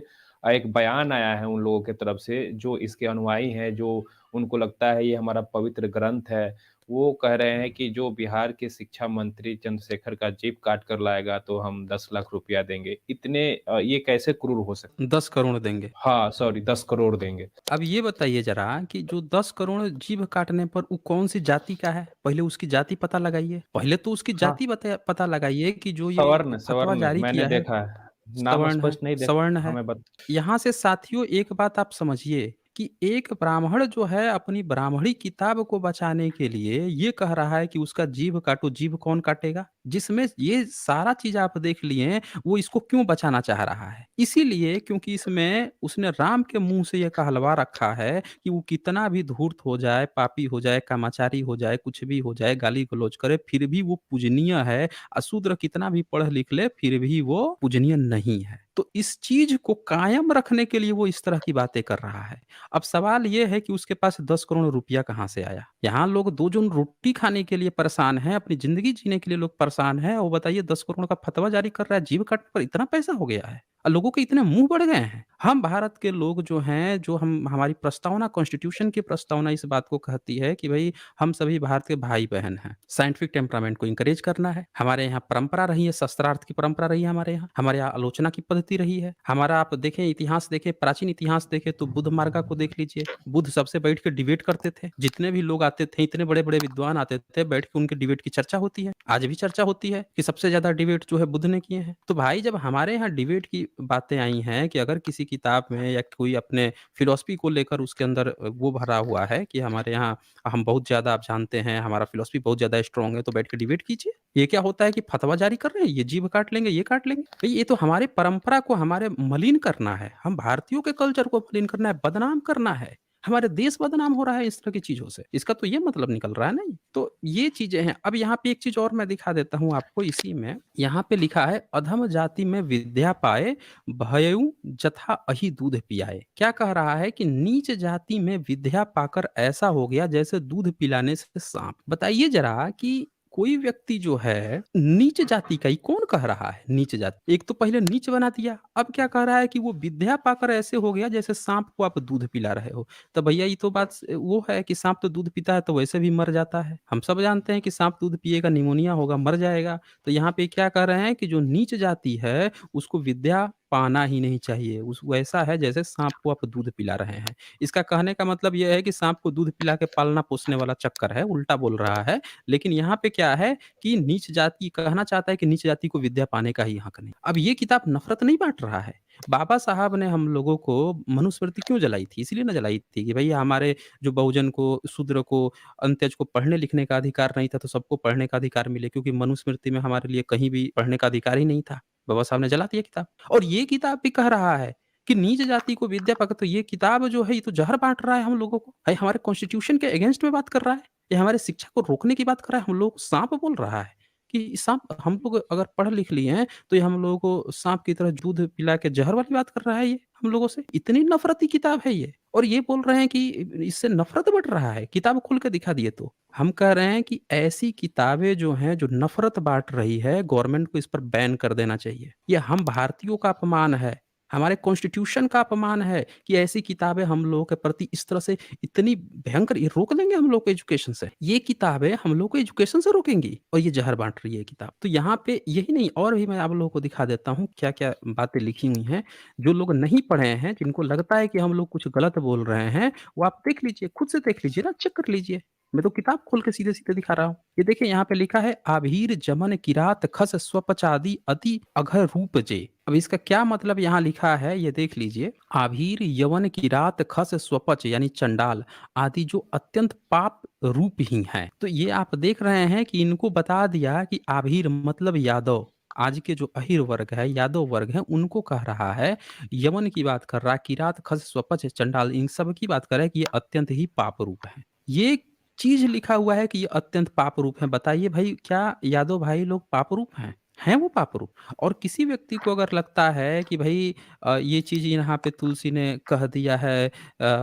एक बयान आया है उन लोगों की तरफ से, जो इसके अनुयायी हैं, जो उनको लगता है ये हमारा पवित्र ग्रंथ है। वो कह रहे हैं कि जो बिहार के शिक्षा मंत्री चंद्रशेखर का जेब काट कर लाएगा, तो हम 10 लाख रुपया देंगे। इतने ये कैसे क्रूर हो सकते 10 करोड़ देंगे। हाँ, सॉरी 10 करोड़ देंगे। अब ये बताइए ज़रा कि जो 10 करोड़ जीभ काटने पर वो कौन-सी जाति का है? पहले उसकी जाति पता लगाइए। पहले तो उसकी हाँ। जाति पता लगाइए कि जो ये सवर्ण फतवा सवर्ण जारी मैंने किया है, देखा है। नाम सवर्ण है, स्पष्ट नहीं देखा सवर्ण हाँ, है। मैं बत यहाँ से साथियों एक बात आप समझिए कि एक ब्राह्मण जो है अपनी ब्राह्मणी किताब को बचाने के लिए ये कह रहा है कि उसका जीभ काटो, जीभ कौन काटेगा? जिसमें ये सारा चीज़ आप देख लिए हैं, वो इसको क्यों बचाना चाह रहा है? इसीलिए क्योंकि इसमें उसने राम के मुँह से ये कहलवा रखा है कि वो कितना भी धूर्त हो जाए, पापी हो जाए, कामाचारी हो जाए, कुछ भी हो जाए, गाली-गलौज करे, फिर भी वो पूजनीय है। शूद्र कितना भी पढ़ लिख ले, फिर भी वो पूजनीय नहीं है। तो इस चीज़ को कायम रखने के लिए वो इस तरह की बातें कर रहा है। अब सवाल ये है कि उसके पास 10 करोड़ रुपया कहाँ से आया? यहाँ लोग 2 जून रोटी खाने के लिए परेशान हैं, अपनी ज़िंदगी जीने के लिए लोग परेशान हैं, और बताइए 10 करोड़ का फतवा जारी कर रहा है, जीभ काटने पर इतना पैसा हो गया है। लोगों के इतने मुँह बढ़ गए हैं। हम भारत के लोग जो हैं, जो हम हमारी प्रस्तावना, कॉन्स्टिट्यूशन की प्रस्तावना इस बात को कहती है कि भई हम सभी भारत के भाई-बहन हैं। साइंटिफिक टेम्परामेंट को एनकरेज करना है। हमारे यहाँ परंपरा रही है, शस्त्रार्थ की परंपरा रही है हमारे यहाँ। हमारे यहाँ आलोचना की पद्धति रही है। हमारा आप देखें, इतिहास देखें, प्राचीन इतिहास देखें तो बुद्ध मार्गा को देख लीजिए। बुद्ध सबसे बैठ के डिबेट करते थे। जितने भी लोग आते थे, इतने बड़े-बड़े विद्वान आते थे, बैठ के उनके डिबेट की चर्चा होती है। आज भी चर्चा होती है कि सबसे ज़्यादा डिबेट जो है बुद्ध ने किए हैं। तो भाई जब हमारे यहाँ डिबेट की बातें आई हैं कि अगर किसी किताब में या कोई अपने फिलॉसफी को लेकर उसके अंदर वो भरा हुआ है कि हमारे यहाँ हम बहुत ज़्यादा, आप जानते हैं हमारा फिलॉसफी बहुत ज़्यादा स्ट्रॉन्ग है, तो बैठ के डिबेट कीजिए। ये क्या होता है कि फतवा जारी कर रहे हैं, ये जीभ काट लेंगे, ये काट लेंगे। भई ये तो हमारे परंपरा को हमारे मलिन करना है। हम भारतीयों के कल्चर को मलिन करना है, बदनाम करना है। हमारे देश बदनाम हो रहा है इस तरह की चीज़ों से। इसका तो ये मतलब निकल रहा है नहीं। तो ये चीज़ें हैं। अब यहाँ पे एक चीज़ और मैं दिखा देता हूँ आपको इसी में। यहाँ पे लिखा है, अधम जाति में विद्या पाए, भयउ जथा अहि दूध पियाए। क्या कह रहा है कि नीच जाति में विद्या पाकर ऐसा हो गया जैसे दूध पिलाने से साँप। बताइए ज़रा कि कोई व्यक्ति जो है नीच जाति का, ये कौन कह रहा है नीच जाति? एक तो पहले नीच बना दिया, अब क्या कह रहा है कि वो विद्या पाकर ऐसे हो गया जैसे साँप को आप दूध पिला रहे हो। तो भैया ये तो बात वो है कि साँप तो दूध पीता है तो वैसे भी मर जाता है। हम सब जानते हैं कि साँप दूध पिएगा, निमोनिया होगा, मर जाएगा। तो यहाँ पे क्या कह रहे हैं कि जो नीच जाति है उसको विद्या पाना ही नहीं चाहिए। उस वैसा है जैसे साँप को आप दूध पिला रहे हैं। इसका कहने का मतलब ये है कि साँप को दूध पिला के पालना-पोसने वाला चक्कर है, उल्टा बोल रहा है। लेकिन यहाँ पे क्या है कि नीच जाति कहना चाहता है कि नीच जाति को विद्या पाने का ही हक नहीं। अब ये किताब नफ़रत नहीं बाँट रहा है। बाबा साहब ने हम लोगों को मनुस्मृति क्यों जलाई थी? इसलिए ना जलाई थी कि भई हमारे जो बहुजन को, शूद्र को, अंत्यज को पढ़ने-लिखने का अधिकार नहीं था, तो सबको पढ़ने का अधिकार मिले, क्योंकि मनुस्मृति में हमारे लिए कहीं भी पढ़ने का अधिकार ही नहीं था। बाबा साहब ने जला दिया किताब। और ये किताब भी कह रहा है कि नीच जाति को विद्या पाकर, तो ये किताब जो है ये तो ज़हर बाँट रहा है हम लोगों को। भाई हमारे कॉन्स्टिट्यूशन के अगेंस्ट में बात कर रहा है। ये हमारे शिक्षा को रोकने की बात कर रहा है। हम लोग को साँप बोल रहा है कि साँप, हम लोग अगर पढ़ लिख लिए हैं, तो ये हम लोगों को साँप की तरह दूध पिला के ज़हर वाली बात कर रहा है ये हम लोगों से। इतनी नफ़रती किताब है ये। और ये बोल रहे हैं कि इससे नफ़रत बढ़ रहा है। किताब खोल के दिखा दिए तो। हम कह रहे हैं कि ऐसी किताबें जो हैं, जो नफ़रत बाँट रही है, गवर्नमेंट को इस पर बैन कर देना चाहिए। ये हम भारतीयों का अपमान है। हमारे कॉन्स्टिट्यूशन का अपमान है कि ऐसी किताबें हम लोगों के प्रति इस तरह से इतनी भयंकर, ये रोक देंगे हम लोग को एजुकेशन से। ये किताबें हम लोग को एजुकेशन से रोकेंगी और ये ज़हर बाँट रही है किताब। तो यहाँ पे यही नहीं, और भी मैं आप लोगों को दिखा देता हूँ क्या-क्या बातें लिखी हुई हैं। जो लोग नहीं पढ़े हैं, जिनको लगता है कि हम लोग कुछ गलत बोल रहे हैं, वो आप देख लीजिए, खुद से देख लीजिए ना, चेक कर लीजिए। मैं तो किताब खोल के सीधे-सीधे दिखा रहा हूँ। ये देखिए यहाँ पे लिखा है, आभीर जमन किरात खस स्वपचादि अति अघर रूप जे। अब इसका क्या मतलब यहाँ लिखा है, ये देख लीजिए। आभीर यवन किरात खस स्वपच यानी चंडाल आदि जो अत्यंत पाप रूप ही हैं। तो ये आप देख रहे हैं कि इनको बता दिया कि आभीर मतलब यादव। आज के जो अहिर वर्ग है, यादव वर्ग है, उनको कह रहा है। यवन की बात कर रहा है, किरात खस स्वपच चंडाल, इन सब की बात कर रहा है कि ये अत्यंत ही पाप रूप है। ये चीज़ लिखा हुआ है कि ये अत्यंत पाप रूप है। बताइए भाई, क्या यादव भाई लोग पाप रूप हैं? हैं वो पाप रूप? और किसी व्यक्ति को अगर लगता है कि भई ये चीज़ यहाँ पे तुलसी ने कह दिया है,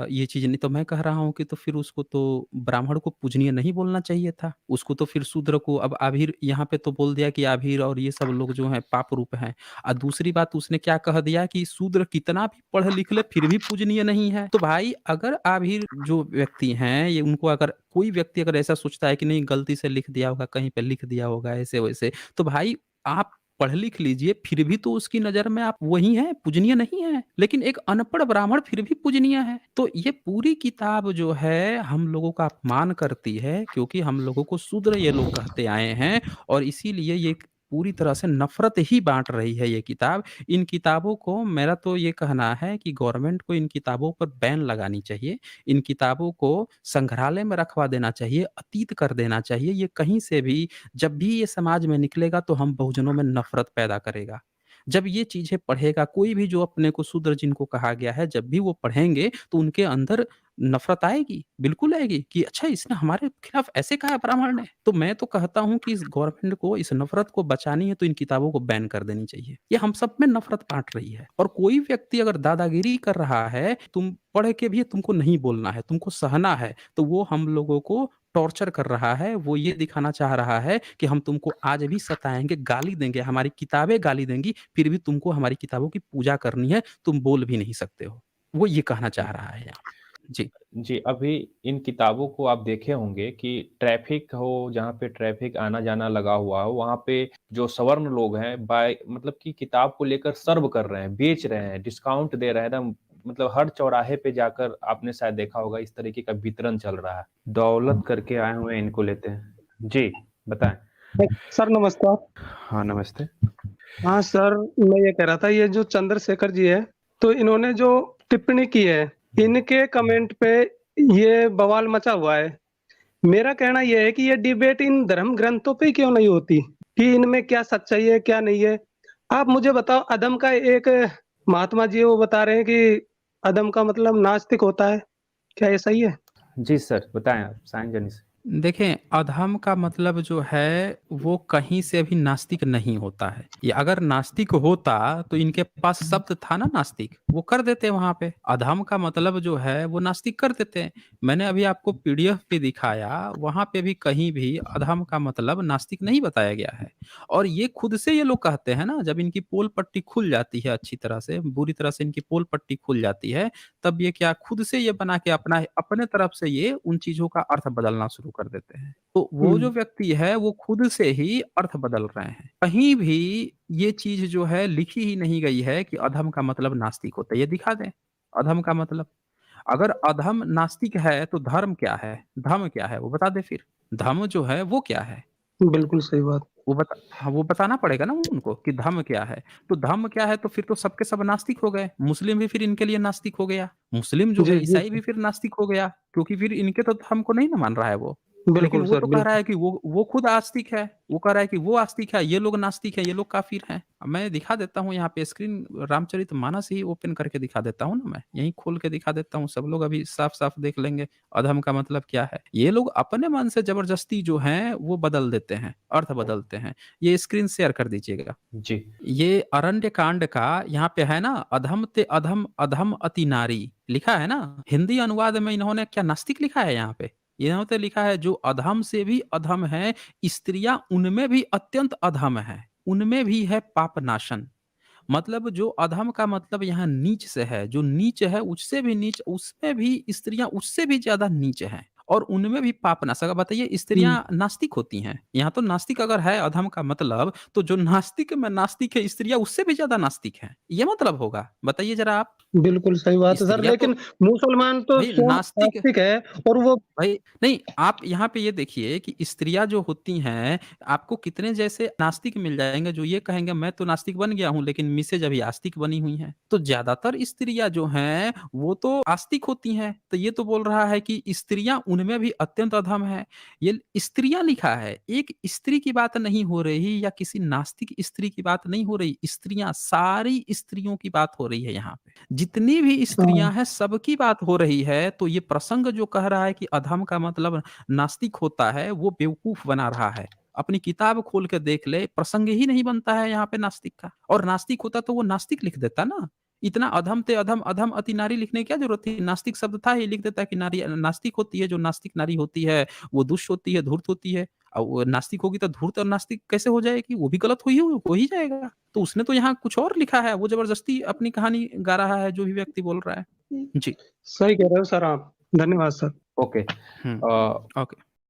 ये चीज़ नहीं, तो मैं कह रहा हूँ कि तो फिर उसको तो ब्राह्मण को पूजनीय नहीं बोलना चाहिए था। उसको तो फिर शूद्र को, अब आभीर यहाँ पे तो बोल दिया कि आभीर और ये सब लोग जो हैं पाप रूप हैं। दूसरी बात उसने क्या कह दिया कि शूद्र कितना भी पढ़ लिख ले फिर भी पूजनीय नहीं है। तो भाई अगर आभीर जो व्यक्ति हैं, ये उनको अगर कोई व्यक्ति अगर ऐसा सोचता है कि नहीं गलती से लिख दिया होगा, कहीं पे लिख दिया होगा ऐसे-वैसे, तो भाई आप पढ़ लिख लीजिए, फिर भी तो उसकी नज़र में आप वही हैं, पूजनीय नहीं हैं। लेकिन एक अनपढ़ ब्राह्मण फिर भी पूजनीय है। तो ये पूरी किताब जो है हम लोगों का अपमान करती है, क्योंकि हम लोगों को शूद्र ये लोग कहते आए हैं, और इसीलिए ये पूरी तरह से नफ़रत ही बाँट रही है ये किताब। इन किताबों को, मेरा तो ये कहना है कि गवर्नमेंट को इन किताबों पर बैन लगानी चाहिए। इन किताबों को संग्रहालय में रखवा देना चाहिए, अतीत कर देना चाहिए। ये कहीं से भी, जब भी ये समाज में निकलेगा तो हम बहुजनों में नफ़रत पैदा करेगा। जब ये चीज़ें पढ़ेगा कोई भी, जो अपने को शूद्र जिनको कहा गया है, जब भी वो पढ़ेंगे तो उनके अंदर नफ़रत आएगी, बिल्कुल आएगी कि अच्छा इसने हमारे खिलाफ ऐसे कहा ब्राह्मण ने। तो मैं तो कहता हूँ कि इस गवर्नमेंट को इस नफ़रत को बचानी है तो इन किताबों को बैन कर देनी चाहिए। ये हम सब में नफ़रत बाँट रही है। और कोई व्यक्ति अगर दादागिरी कर रहा है, तुम पढ़ के भी तुमको नहीं बोलना है, तुमको सहना है, तो वो हम लोगों को टॉर्चर कर रहा है। वो ये दिखाना चाह रहा है कि हम तुमको आज भी सताएँगे, गाली देंगे, हमारी किताबें गाली देंगी, फिर भी तुमको हमारी किताबों की पूजा करनी है, तुम बोल भी नहीं सकते हो। वो ये कहना चाह रहा है यहाँ। जी। जी, अभी इन किताबों को आप देखे होंगे कि ट्रैफ़िक हो, जहाँ पे ट्रैफ़िक आना-जाना लगा हुआ हो, वहाँ पे जो सवर्ण लोग हैं बाय मतलब कि किताब को लेकर सर्व कर रहे हैं, बेच रहे हैं, डिस्काउंट दे रहे हैं एकदम, मतलब हर चौराहे पे जाकर आपने शायद देखा होगा इस तरीके का वितरण चल रहा है। दौलत करके आए हुए हैं, इनको लेते हैं। जी, बताएँ? सर नमस्कार। हाँ, नमस्ते। हाँ सर, मैं ये कह रहा था, ये जो चंद्रशेखर जी है, तो इन्होंने जो टिप्पणी की है, इनके कमेंट पे ये बवाल मचा हुआ है। मेरा कहना ये है कि ये डिबेट इन धर्म ग्रंथों पे क्यों नहीं होती कि इनमें क्या सच्चाई है क्या नहीं है। आप मुझे बताओ, अधम का एक महात्मा जी वो बता रहे हैं कि अधम का मतलब नास्तिक होता है, क्या ये सही है? जी सर, बताएँ आप साइंजनी से। देखें, अधम का मतलब जो है वो कहीं से भी नास्तिक नहीं होता है। ये अगर नास्तिक होता तो इनके पास शब्द था ना नास्तिक, वो कर देते वहाँ पे। अधम का मतलब जो है वो नास्तिक कर देते हैं। मैंने अभी आपको पीडीएफ पे दिखाया, वहाँ पे भी कहीं भी अधम का मतलब नास्तिक नहीं बताया गया है। और ये खुद से ये लोग कहते हैं ना, जब इनकी पोल पट्टी खुल जाती है अच्छी तरह से, बुरी तरह से इनकी पोल पट्टी खुल जाती है, तब ये क्या खुद से ये बना के अपना अपने तरफ से ये उन चीज़ों का अर्थ बदलना शुरू कर देते हैं। तो वो जो व्यक्ति है वो खुद से ही अर्थ बदल रहे हैं। कहीं भी ये चीज़ जो है लिखी ही नहीं गई है कि अधम का मतलब नास्तिक होता है। ये दिखा दें, अधम का मतलब। अगर अधम नास्तिक है तो धर्म क्या है? धम्म क्या है? वो बता दें फिर। धम्म जो है वो क्या है? बिल्कुल सही बात। हाँ, वो बताना पड़ेगा ना उनको कि धम्म क्या है। तो धम्म क्या है तो फिर तो सबके सब नास्तिक हो गए। मुस्लिम भी फिर इनके लिए नास्तिक हो गया। मुस्लिम जो है जी, जी ईसाई भी सर। फिर नास्तिक हो गया, क्योंकि फिर इनके तो धर्म को नहीं ना मान रहा है वो। लेकिन बिल्कुल वो सर, तो कह रहा बिल्कुल। है कि वो खुद आस्तिक है। वो कह रहा है कि वो आस्तिक है, ये लोग नास्तिक है, ये लोग काफिर हैं। अब मैं दिखा देता हूँ यहाँ पे स्क्रीन, रामचरितमानस ही ओपन करके दिखा देता हूँ ना, मैं यहीं खोल के दिखा देता हूँ, सब लोग अभी साफ-साफ देख लेंगे अधम का मतलब क्या है। ये लोग अपने मन से जबरदस्ती जो है वो बदल देते हैं, अर्थ बदलते हैं। ये स्क्रीन शेयर कर दीजिएगा। जी। ये अरण्य कांड का यहाँ पे है ना, अधम ते अधम अधम अति नारी लिखा है ना। हिंदी अनुवाद में इन्होंने क्या नास्तिक लिखा है यहाँ पे? इन्होंने तो लिखा है जो अधम से भी अधम है, स्त्रियां उनमें भी अत्यंत अधम है, उनमें भी है पाप नाशन। मतलब जो अधम का मतलब यहाँ नीच से है, जो नीच है उससे भी नीच, उसमें भी स्त्रियां उससे भी ज्यादा नीच हैं और उनमें भी पाप नाश। अगर बताइए स्त्रियां हुँ। नास्तिक होती हैं, यहाँ तो नास्तिक अगर है अधम का मतलब, तो जो नास्तिक में नास्तिक है स्त्रियां उससे भी ज्यादा नास्तिक हैं, ये मतलब होगा। बताइए जरा आप। बिल्कुल सही बात है सर, स्त्रियां तो लेकिन मुसलमान तो भाई स्वयं नास्तिक, आस्तिक है और वो भाई नहीं, आप यहाँ पे ये देखिए कि स्त्रियाँ जो होती हैं, आपको कितने जैसे नास्तिक मिल जाएँगे जो ये कहेंगे मैं तो नास्तिक बन गया हूँ, लेकिन मिसेज अभी आस्तिक बनी हुई हैं। तो ज़्यादातर स्त्रियाँ जो हैं, वो तो आस्तिक होती हैं। तो ये तो बोल रहा है कि स्त्रियाँ उनमें भी अत्यंत अधम है। ये स्त्रियाँ लिखा है, एक स्त्री की बात नहीं हो रही या किसी नास्तिक स्त्री की बात नहीं हो रही। स्त्रियाँ, सारी स्त्रियों की बात हो रही है यहाँ पे। जितनी भी हाँ, स्त्रियाँ हैं सबकी बात हो रही है, तो ये प्रसंग जो कह रहा है कि अधम का मतलब नास्तिक होता है, वो बेवकूफ बना रहा है। अपनी किताब खोल के देख ले, प्रसंग ही नहीं बनता है यहाँ पे नास्तिक का। और नास्तिक होता तो वो नास्तिक लिख देता ना। इतना अधम ते अधम अधम अति नारी लिखने की क्या जरूरत थी? नास्तिक शब्द था, ये लिख देता कि नारी नास्तिक होती है, जो नास्तिक नारी होती है वो दुष्ट होती है, धूर्त होती है। और वो नास्तिक होगी तो धूर्त और नास्तिक कैसे हो जाएगी? वो भी गलत हो ही जाएगा। तो उसने तो यहाँ कुछ और लिखा है, वो जबरदस्ती अपनी कहानी गा रहा है जो भी व्यक्ति बोल रहा है। जी। सही कह रहे हो सर आप। धन्यवाद सर। ओके। हुँ। ओके।